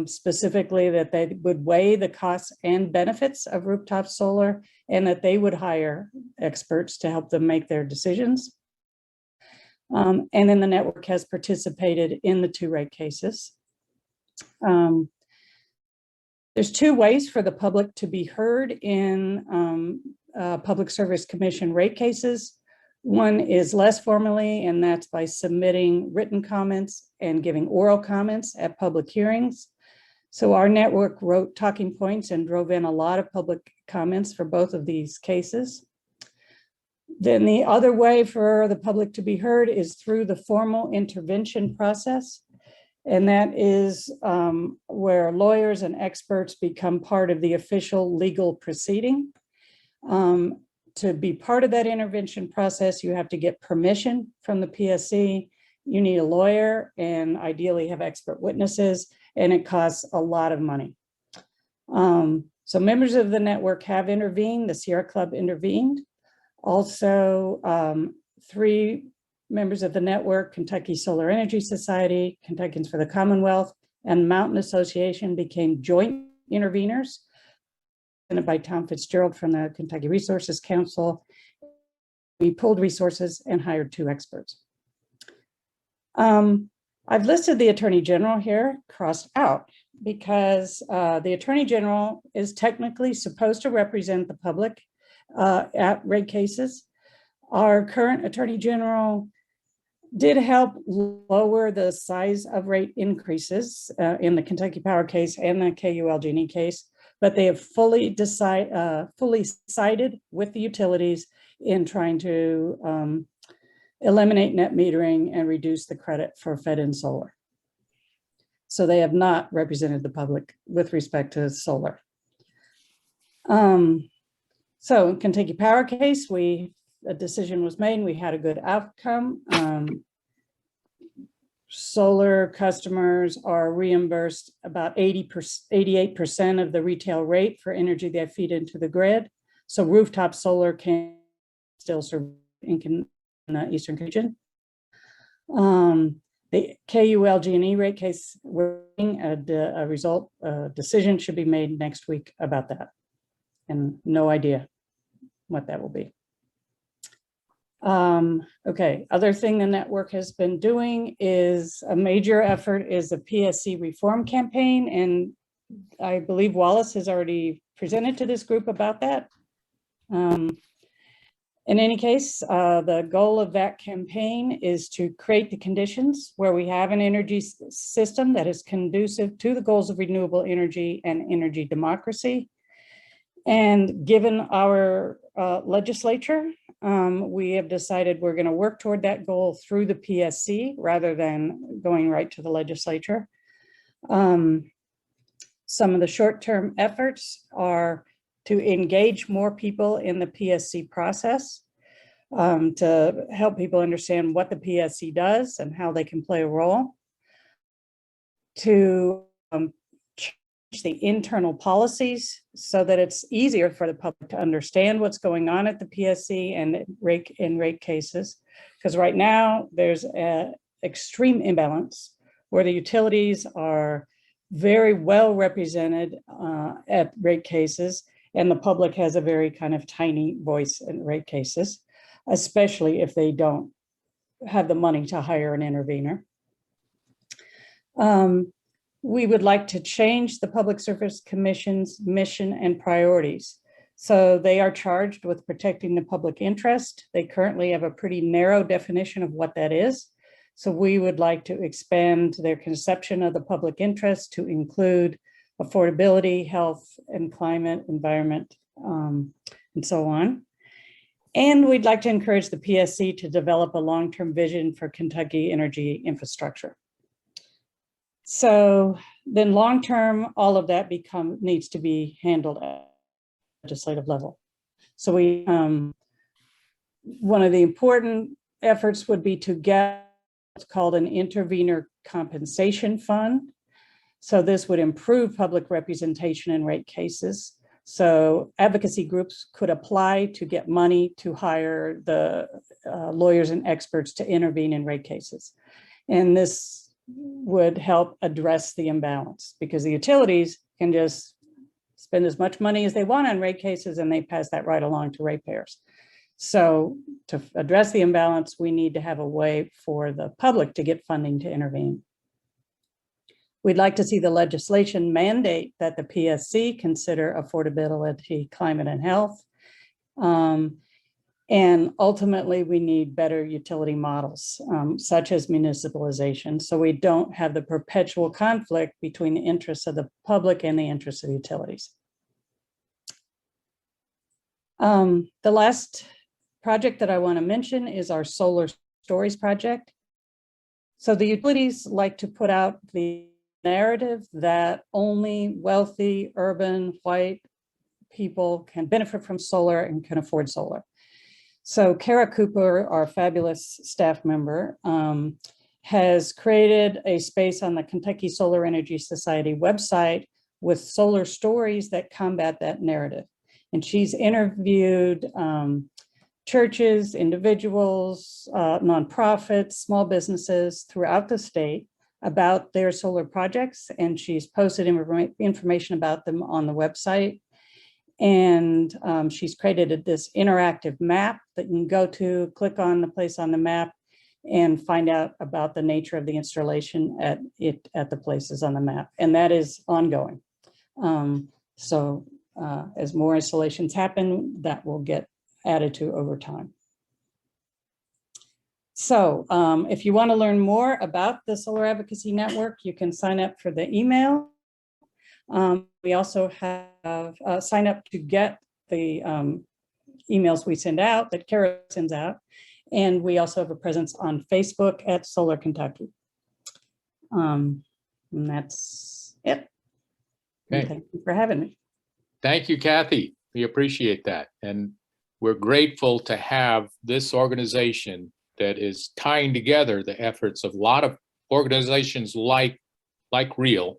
specifically that they would weigh the costs and benefits of rooftop solar, and that they would hire experts to help them make their decisions. And then the network has participated in the 2 rate cases. There's 2 ways for the public to be heard in Public Service Commission rate cases. One is less formally, and that's by submitting written comments and giving oral comments at public hearings. So our network wrote talking points and drove in a lot of public comments for both of these cases. Then the other way for the public to be heard is through the formal intervention process. And that is where lawyers and experts become part of the official legal proceeding. To be part of that intervention process, you have to get permission from the PSC. You need a lawyer and ideally have expert witnesses, and it costs a lot of money. So members of the network have intervened. The Sierra Club intervened. Also, 3 members of the network, Kentucky Solar Energy Society, Kentuckians for the Commonwealth, and Mountain Association became joint interveners, by Tom Fitzgerald from the Kentucky Resources Council. We pulled resources and hired 2 experts. I've listed the Attorney General here crossed out because the Attorney General is technically supposed to represent the public at rate cases. Our current Attorney General did help lower the size of rate increases in the Kentucky Power case and the KU LG&E case, but they have fully sided with the utilities in trying to eliminate net metering and reduce the credit for fed-in solar. So they have not represented the public with respect to solar. So in Kentucky Power case, a decision was made, we had a good outcome. Solar customers are reimbursed about 88% of the retail rate for energy they feed into the grid. So rooftop solar can still serve in the Eastern region. The KULG&E rate case, a decision should be made next week about that. And no idea what that will be. Okay, other thing the network has been doing is a major effort is a PSC reform campaign. And I believe Wallace has already presented to this group about that. In any case, the goal of that campaign is to create the conditions where we have an energy system that is conducive to the goals of renewable energy and energy democracy. And given our legislature, we have decided we're going to work toward that goal through the PSC rather than going right to the legislature. Some of the short-term efforts are to engage more people in the PSC process, to help people understand what the PSC does and how they can play a role, to change the internal policies so that it's easier for the public to understand what's going on at the PSC and in rate cases. Because right now there's an extreme imbalance where the utilities are very well represented at rate cases, and the public has a very kind of tiny voice in rate cases, especially if they don't have the money to hire an intervener. We would like to change the Public Service Commission's mission and priorities. So they are charged with protecting the public interest. They currently have a pretty narrow definition of what that is. So we would like to expand their conception of the public interest to include affordability, health and climate, environment, and so on. And we'd like to encourage the PSC to develop a long-term vision for Kentucky energy infrastructure. So then long-term, all of that needs to be handled at the legislative level. So one of the important efforts would be to get what's called an intervener compensation fund. So this would improve public representation in rate cases. So advocacy groups could apply to get money to hire the lawyers and experts to intervene in rate cases. And this would help address the imbalance because the utilities can just spend as much money as they want on rate cases and they pass that right along to ratepayers. So to address the imbalance, we need to have a way for the public to get funding to intervene. We'd like to see the legislation mandate that the PSC consider affordability, climate, and health. And ultimately, we need better utility models, such as municipalization, so we don't have the perpetual conflict between the interests of the public and the interests of the utilities. The last project that I want to mention is our Solar Stories project. So the utilities like to put out the narrative that only wealthy, urban, white people can benefit from solar and can afford solar. So Kara Cooper, our fabulous staff member, has created a space on the Kentucky Solar Energy Society website with solar stories that combat that narrative. And she's interviewed churches, individuals, nonprofits, small businesses throughout the state about their solar projects, and she's posted information about them on the website. And she's created this interactive map that you can go to, click on the place on the map, and find out about the nature of the installation at the places on the map. And that is ongoing. As more installations happen, that will get added to over time. So if you want to learn more about the Solar Advocacy Network, you can sign up for the email. We also have sign up to get the emails we send out, that Kara sends out. And we also have a presence on Facebook at Solar Kentucky. And that's it. Okay. Thank you for having me. Thank you, Kathy. We appreciate that. And we're grateful to have this organization that is tying together the efforts of a lot of organizations like REAL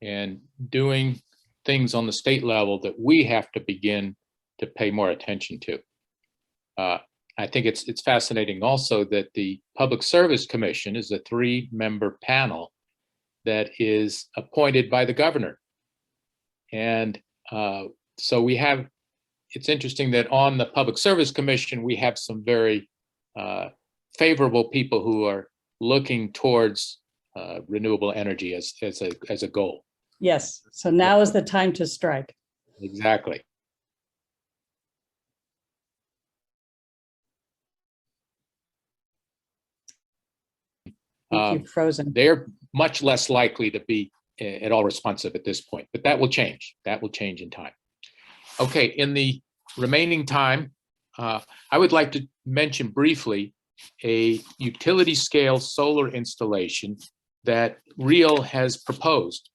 and doing things on the state level that we have to begin to pay more attention to. I think it's fascinating also that the Public Service Commission is a 3-member panel that is appointed by the governor. And so it's interesting that on the Public Service Commission, we have some very favorable people who are looking towards renewable energy as a goal. Yes, so now is the time to strike. Exactly. Thank you, Frozen. They're much less likely to be at all responsive at this point, but that will change. That will change in time. Okay, in the remaining time, I would like to mention briefly a utility scale solar installation that REAL has proposed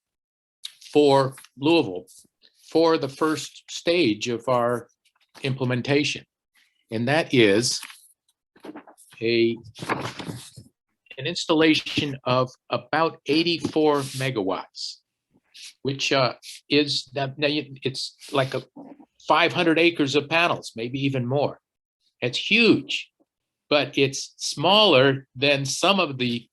for Louisville for the first stage of our implementation. And that is an installation of about 84 megawatts, which is it's like 500 acres of panels, maybe even more. It's huge, but it's smaller than some of the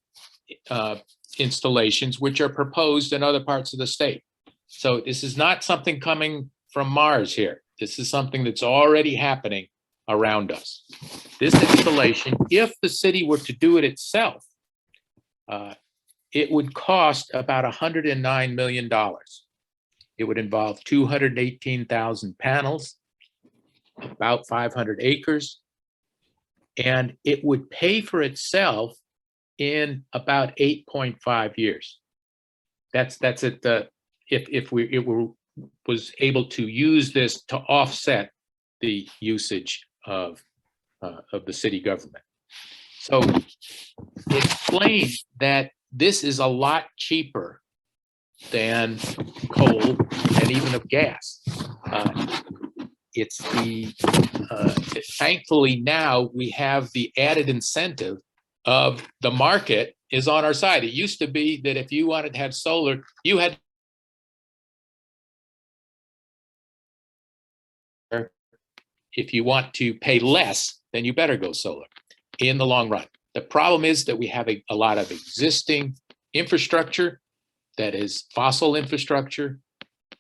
installations which are proposed in other parts of the state. So this is not something coming from Mars here. This is something that's already happening around us. This installation, if the city were to do it itself, it would cost about $109 million. It would involve 218,000 panels, about 500 acres, and it would pay for itself in about 8.5 years. That's it. If we was able to use this to offset the usage of the city government. So it's plain that this is a lot cheaper than coal and even of gas. It's thankfully now we have the added incentive of the market is on our side. It used to be that if you wanted to have solar, you had if you want to pay less, then you better go solar in the long run. The problem is that we have a lot of existing infrastructure that is fossil infrastructure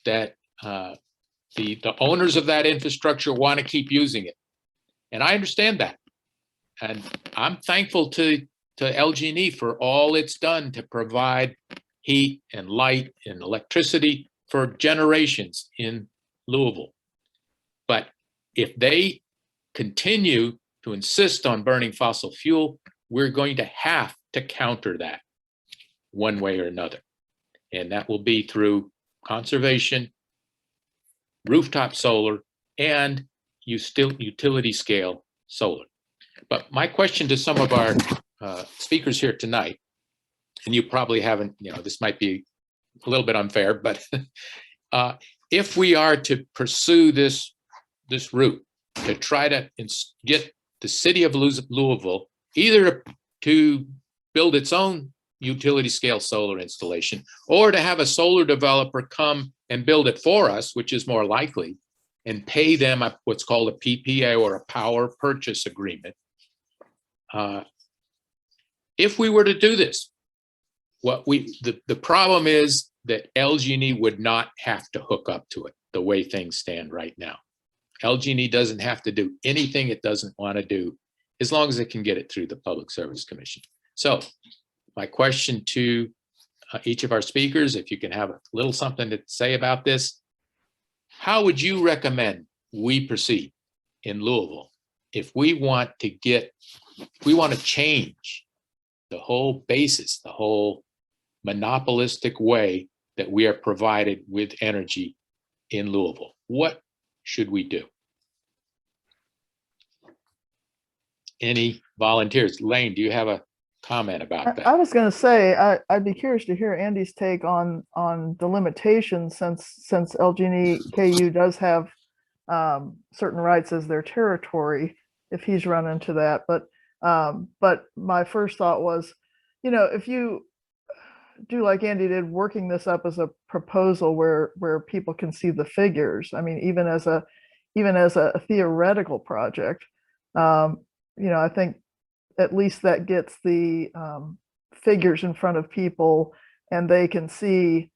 that the owners of that infrastructure want to keep using it. And I understand that. And I'm thankful to LG&E for all it's done to provide heat and light and electricity for generations in Louisville. But if they continue to insist on burning fossil fuel, we're going to have to counter that one way or another. And that will be through conservation, rooftop solar, and utility scale solar. But my question to some of our speakers here tonight, and you probably haven't, this might be a little bit unfair, but if we are to pursue this route to try to get the city of Louisville either to build its own utility scale solar installation or to have a solar developer come and build it for us, which is more likely, and pay them what's called a PPA or a power purchase agreement. If we were to do this, the problem is that LG&E would not have to hook up to it the way things stand right now. LG&E doesn't have to do anything it doesn't want to do as long as it can get it through the Public Service Commission. So my question to each of our speakers, if you can have a little something to say about this, how would you recommend we proceed in Louisville if we want to change the whole basis, the whole monopolistic way that we are provided with energy in Louisville. What should we do? Any volunteers? Lane, do you have a comment about that? I was going to say, I'd be curious to hear Andy's take on the limitations since LG&E KU does have certain rights as their territory, if he's run into that. But my first thought was, you know, if you do like Andy did, working this up as a proposal where people can see the figures. I mean, even as a theoretical project, you know, I think at least that gets the figures in front of people, and they can see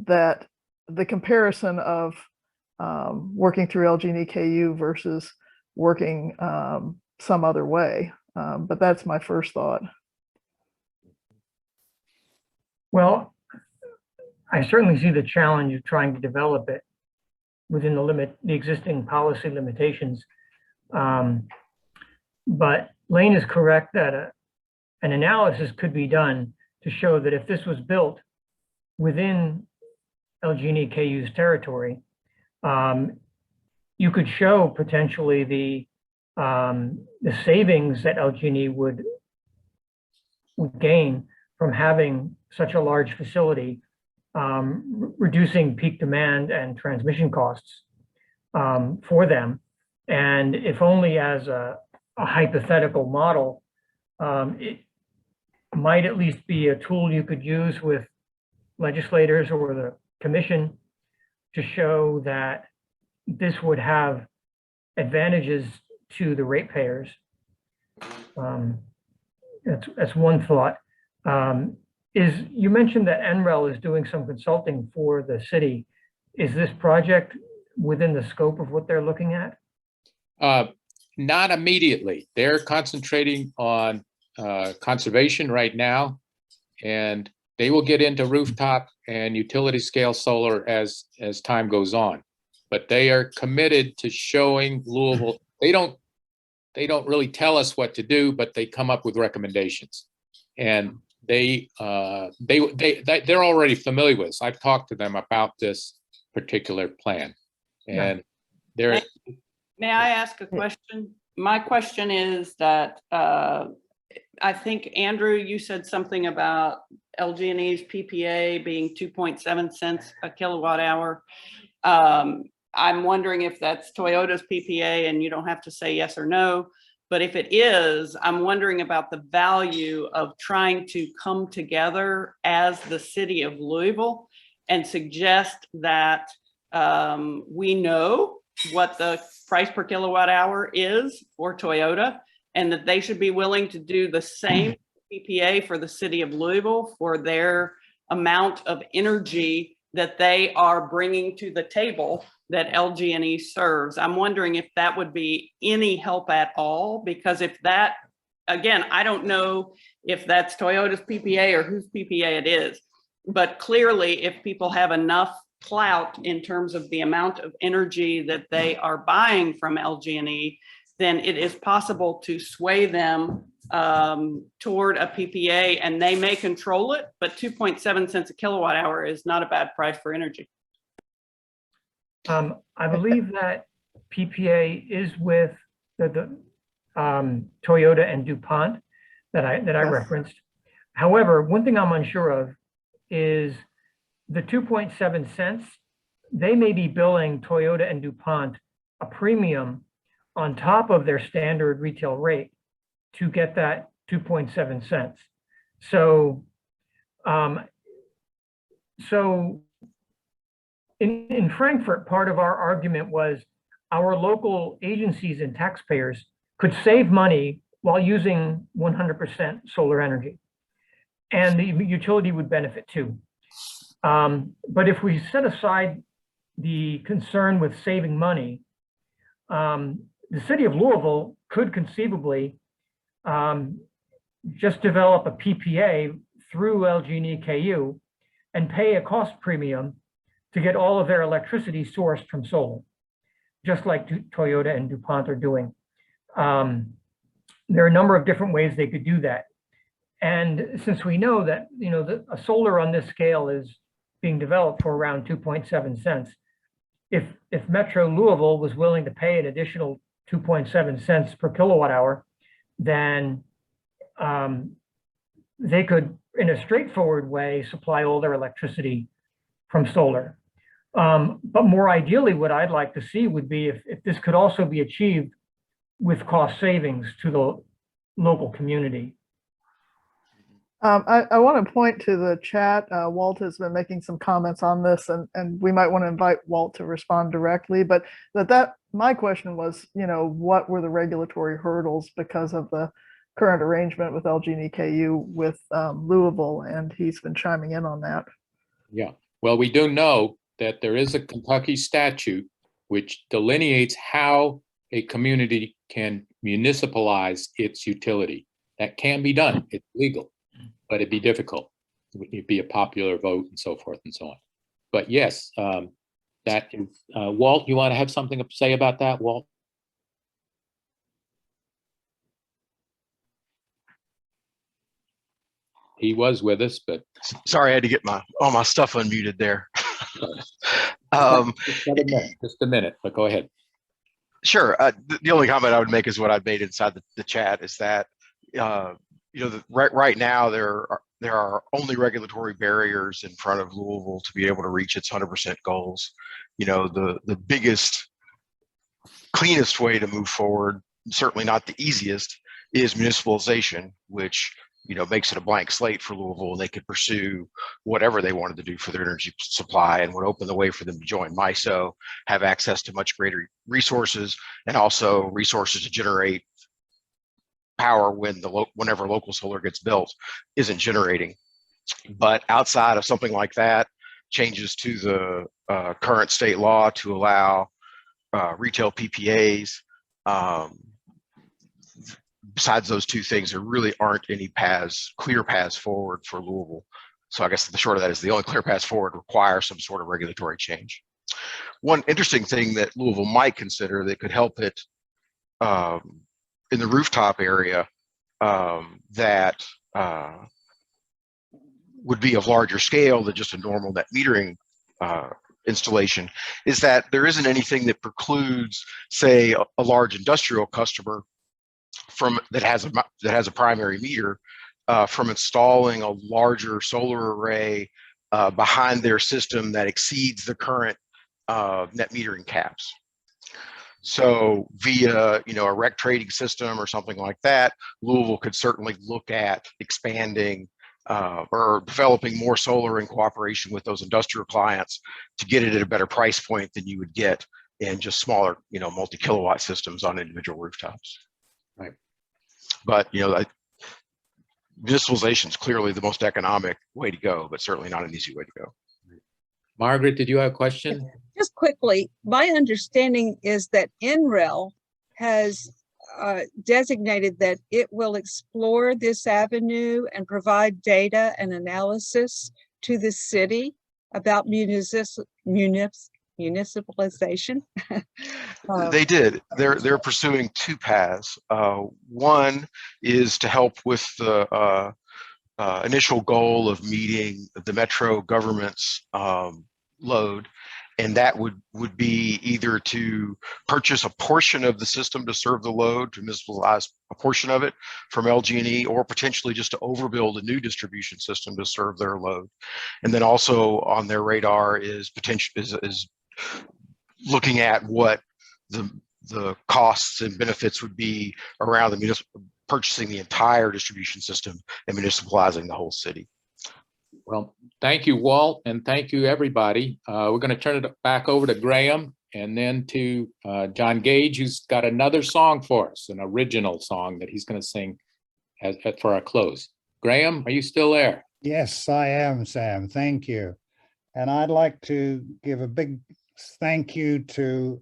that the comparison of working through LG&E KU versus working some other way. But that's my first thought. Well, I certainly see the challenge of trying to develop it within the existing policy limitations. But Lane is correct that an analysis could be done to show that if this was built within LG&E KU's territory, you could show potentially the savings that LG&E would gain from having such a large facility, reducing peak demand and transmission costs for them. And if only as a hypothetical model, it might at least be a tool you could use with legislators or the commission to show that this would have advantages to the ratepayers. That's one thought. You mentioned that NREL is doing some consulting for the city. Is this project within the scope of what they're looking at? Not immediately. They're concentrating on conservation right now, and they will get into rooftop and utility scale solar as time goes on. But they are committed to showing Louisville. They don't really tell us what to do, but they come up with recommendations, and they're already familiar with us. I've talked to them about this particular plan, and they're. May I ask a question? My question is that I think, Andrew, you said something about LG&E's PPA being 2.7 cents a kilowatt hour. I'm wondering if that's Toyota's PPA, and you don't have to say yes or no. But if it is, I'm wondering about the value of trying to come together as the city of Louisville and suggest that we know what the price per kilowatt hour is for Toyota, and that they should be willing to do the same PPA for the city of Louisville for their amount of energy that they are bringing to the table that LG&E serves. I'm wondering if that would be any help at all, because if that, again, I don't know if that's Toyota's PPA or whose PPA it is, but clearly if people have enough clout in terms of the amount of energy that they are buying from LG&E, then it is possible to sway them toward a PPA, and they may control it, but 2.7 cents a kilowatt hour is not a bad price for energy. I believe that PPA is with the Toyota and DuPont that I referenced. However, one thing I'm unsure of is the 2.7 cents, they may be billing Toyota and DuPont a premium on top of their standard retail rate to get that 2.7 cents. So, in Frankfurt, part of our argument was our local agencies and taxpayers could save money while using 100% solar energy, and the utility would benefit too. But if we set aside the concern with saving money, the city of Louisville could conceivably just develop a PPA through LG&E KU and pay a cost premium to get all of their electricity sourced from solar, just like Toyota and DuPont are doing. There are a number of different ways they could do that. And since we know that, a solar on this scale is being developed for around 2.7 cents. If Metro Louisville was willing to pay an additional 2.7 cents per kilowatt hour, then they could, in a straightforward way, supply all their electricity from solar. But more ideally, what I'd like to see would be if this could also be achieved with cost savings to the local community. I want to point to the chat. Walt has been making some comments on this, and we might want to invite Walt to respond directly. But my question was, what were the regulatory hurdles because of the current arrangement with LG and EKU with Louisville, and he's been chiming in on that. Yeah, well, we do know that there is a Kentucky statute which delineates how a community can municipalize its utility. That can be done. It's legal, but it'd be difficult. It'd be a popular vote and so forth and so on. But yes, that is, Walt, you want to have something to say about that, Walt? He was with us, but sorry, I had to get all my stuff unmuted there. Just a minute, but go ahead. Sure. The only comment I would make is what I made inside the chat is that right now there are only regulatory barriers in front of Louisville to be able to reach its 100% goals. The biggest, cleanest way to move forward, certainly not the easiest, is municipalization, which makes it a blank slate for Louisville, and they could pursue whatever they wanted to do for their energy supply, and would open the way for them to join MISO, have access to much greater resources, and also resources to generate power whenever local solar gets built isn't generating. But outside of something like that, changes to the current state law to allow retail PPAs, besides those two things, there really aren't any clear paths forward for Louisville. So I guess the short of that is the only clear paths forward require some sort of regulatory change. One interesting thing that Louisville might consider that could help it in the rooftop area that would be of larger scale than just a normal net metering installation is that there isn't anything that precludes, say, a large industrial customer that has a primary meter from installing a larger solar array behind their system that exceeds the current net metering caps. So via a REC trading system or something like that, Louisville could certainly look at expanding or developing more solar in cooperation with those industrial clients to get it at a better price point than you would get in just smaller, multi-kilowatt systems on individual rooftops. Right. But municipalization is clearly the most economic way to go, but certainly not an easy way to go. Margaret, did you have a question? Just quickly, my understanding is that NREL has designated that it will explore this avenue and provide data and analysis to the city about municipalization. They did. They're pursuing two paths. One is to help with the initial goal of meeting the metro government's load, and that would be either to purchase a portion of the system to serve the load, to municipalize a portion of it from LG&E, or potentially just to overbuild a new distribution system to serve their load. And then also on their radar is looking at what the costs and benefits would be around the purchasing the entire distribution system and municipalizing the whole city. Well, thank you, Walt, and thank you, everybody. We're going to turn it back over to Graham and then to John Gage, who's got another song for us, an original song that he's going to sing for our close. Graham, are you still there? Yes, I am, Sam. Thank you. And I'd like to give a big thank you to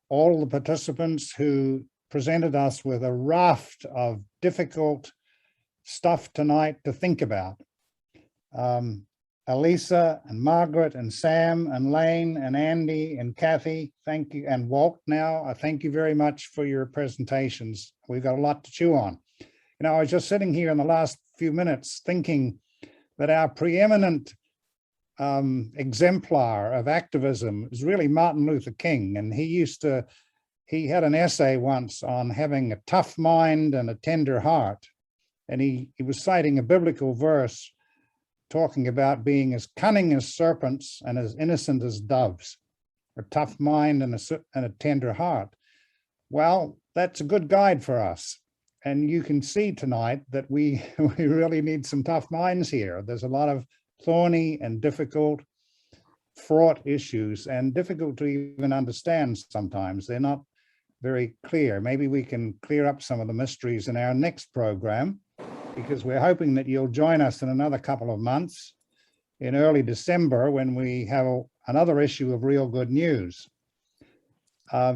all the participants who presented us with a raft of difficult stuff tonight to think about. Elisa and Margaret and Sam and Lane and Andy and Kathy, thank you, and Walt now, I thank you very much for your presentations. We've got a lot to chew on. I was just sitting here in the last few minutes thinking that our preeminent exemplar of activism is really Martin Luther King. And he had an essay once on having a tough mind and a tender heart. And he was citing a biblical verse talking about being as cunning as serpents and as innocent as doves, a tough mind and a tender heart. Well, that's a good guide for us. And you can see tonight that we really need some tough minds here. There's a lot of thorny and difficult, fraught issues, and difficult to even understand sometimes. They're not very clear. Maybe we can clear up some of the mysteries in our next program, because we're hoping that you'll join us in another couple of months in early December when we have another issue of Real Good News.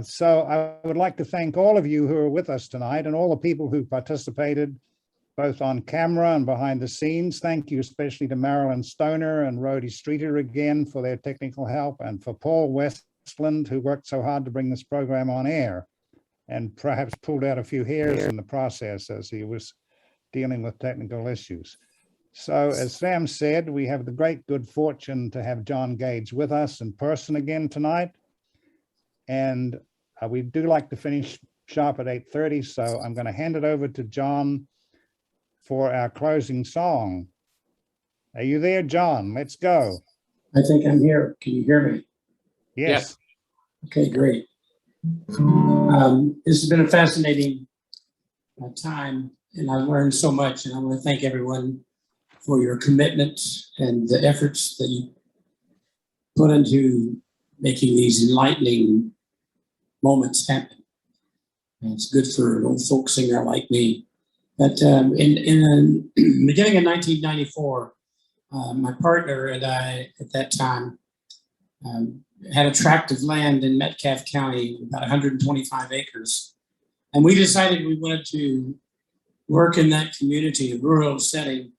So I would like to thank all of you who are with us tonight and all the people who participated both on camera and behind the scenes. Thank you especially to Marilyn Stoner and Rhodey Streeter again for their technical help, and for Paul Westland, who worked so hard to bring this program on air and perhaps pulled out a few hairs in the process as he was dealing with technical issues. So as Sam said, we have the great good fortune to have John Gage with us in person again tonight. And we do like to finish sharp at 8:30, so I'm going to hand it over to John for our closing song. Are you there, John? Let's go. I think I'm here. Can you hear me? Yes. Okay, great. This has been a fascinating time, and I've learned so much, and I want to thank everyone for your commitment and the efforts that you put into making these enlightening moments happen. And it's good for an old folk singer like me. But in the beginning of 1994, my partner and I, at that time, had a tract of land in Metcalfe County, about 125 acres. And we decided we wanted to work in that community, a rural setting,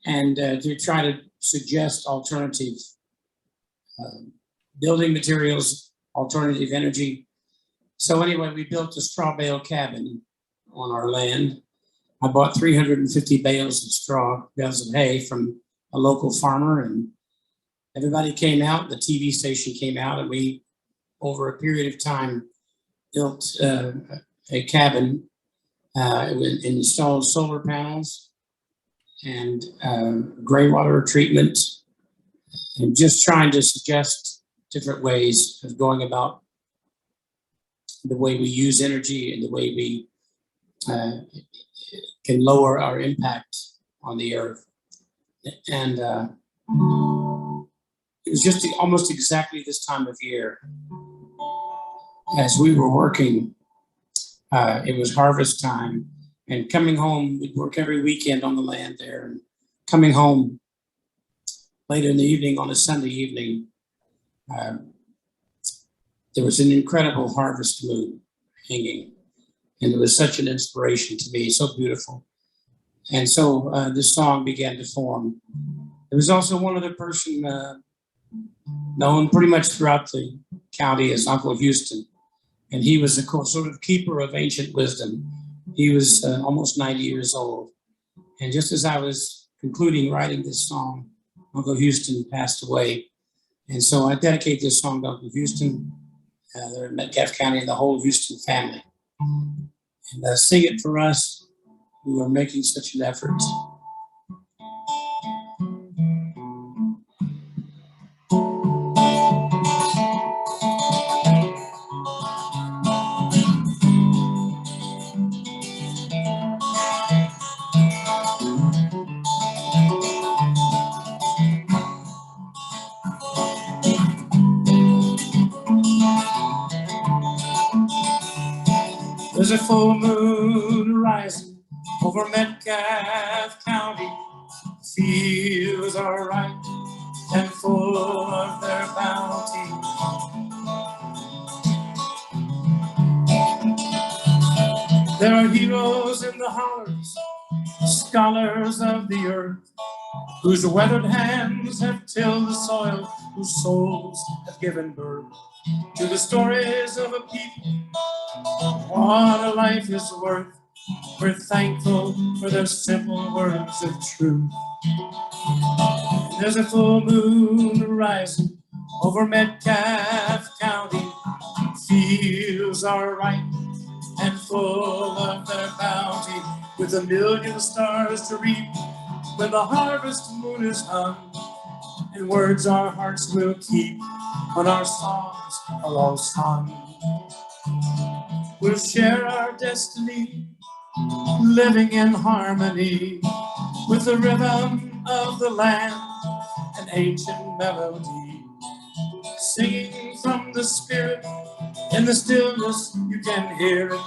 and to try to suggest alternative building materials, alternative energy. So anyway, we built a straw bale cabin on our land. I bought 350 bales of straw, bales of hay from a local farmer, and everybody came out, the TV station came out, and we, over a period of time, built a cabin, installed solar panels and gray water treatment, and just trying to suggest different ways of going about the way we use energy and the way we can lower our impact on the earth. And it was just almost exactly this time of year. As we were working, it was harvest time, and coming home, we'd work every weekend on the land there, and coming home later in the evening on a Sunday evening, there was an incredible harvest moon hanging, and it was such an inspiration to me, so beautiful. And so this song began to form. There was also one other person known pretty much throughout the county as Uncle Houston, and he was a sort of keeper of ancient wisdom. He was almost 90 years old, and just as I was concluding writing this song, Uncle Houston passed away. And so I dedicate this song to Uncle Houston, there in Metcalfe County, and the whole Houston family. And sing it for us who are making such an effort. There's a full moon rising over Metcalfe County. Fields are ripe and full of their bounty. There are heroes in the hollers, scholars of the earth, whose weathered hands have tilled the soil, whose souls have given birth to the stories of a people. What a life is worth. We're thankful for their simple words of truth. There's a full moon rising over Metcalf County. Fields are ripe and full of their bounty, with a million stars to reap when the harvest moon is hung. And words our hearts will keep when our songs are all sung. We'll share our destiny, living in harmony with the rhythm of the land, an ancient melody, singing from the spirit. In the stillness you can hear it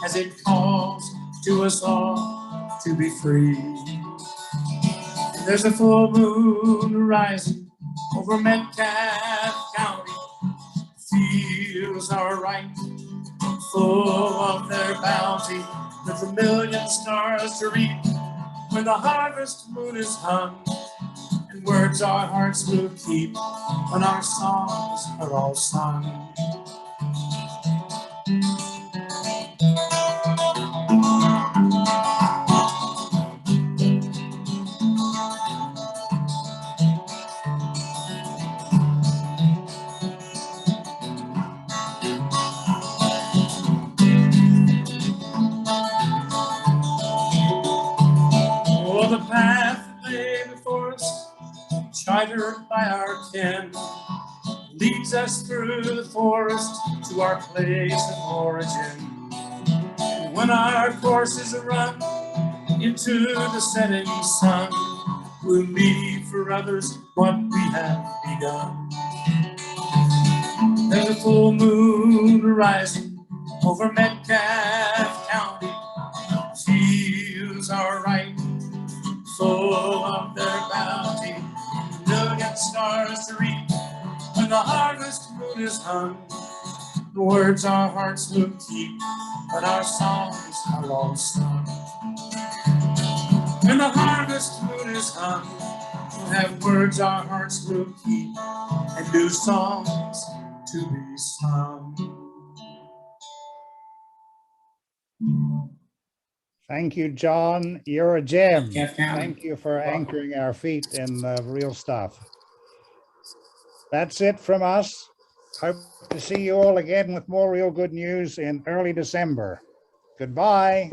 as it calls to us all to be free. There's a full moon rising over Metcalf County. Fields are ripe, full of their bounty, with a million stars to reap when the harvest moon is hung. And words our hearts will keep when our songs are all sung. Oh, the path that lay before us, chartered by our kin, leads us through the forest to our place of origin. And when our course is run into the setting sun, we'll leave for others what we have begun. There's a full moon rising over Metcalf County. Fields are ripe, full of their bounty, a million stars to reap when the harvest moon is hung. The words our hearts will keep, but our songs are all sung. When the harvest moon is hung, we'll have words our hearts will keep and new songs to be sung. Thank you, John. You're a gem. Metcalf County. Thank you for anchoring our feet in the real stuff. That's it from us. Hope to see you all again with more real good news in early December. Goodbye.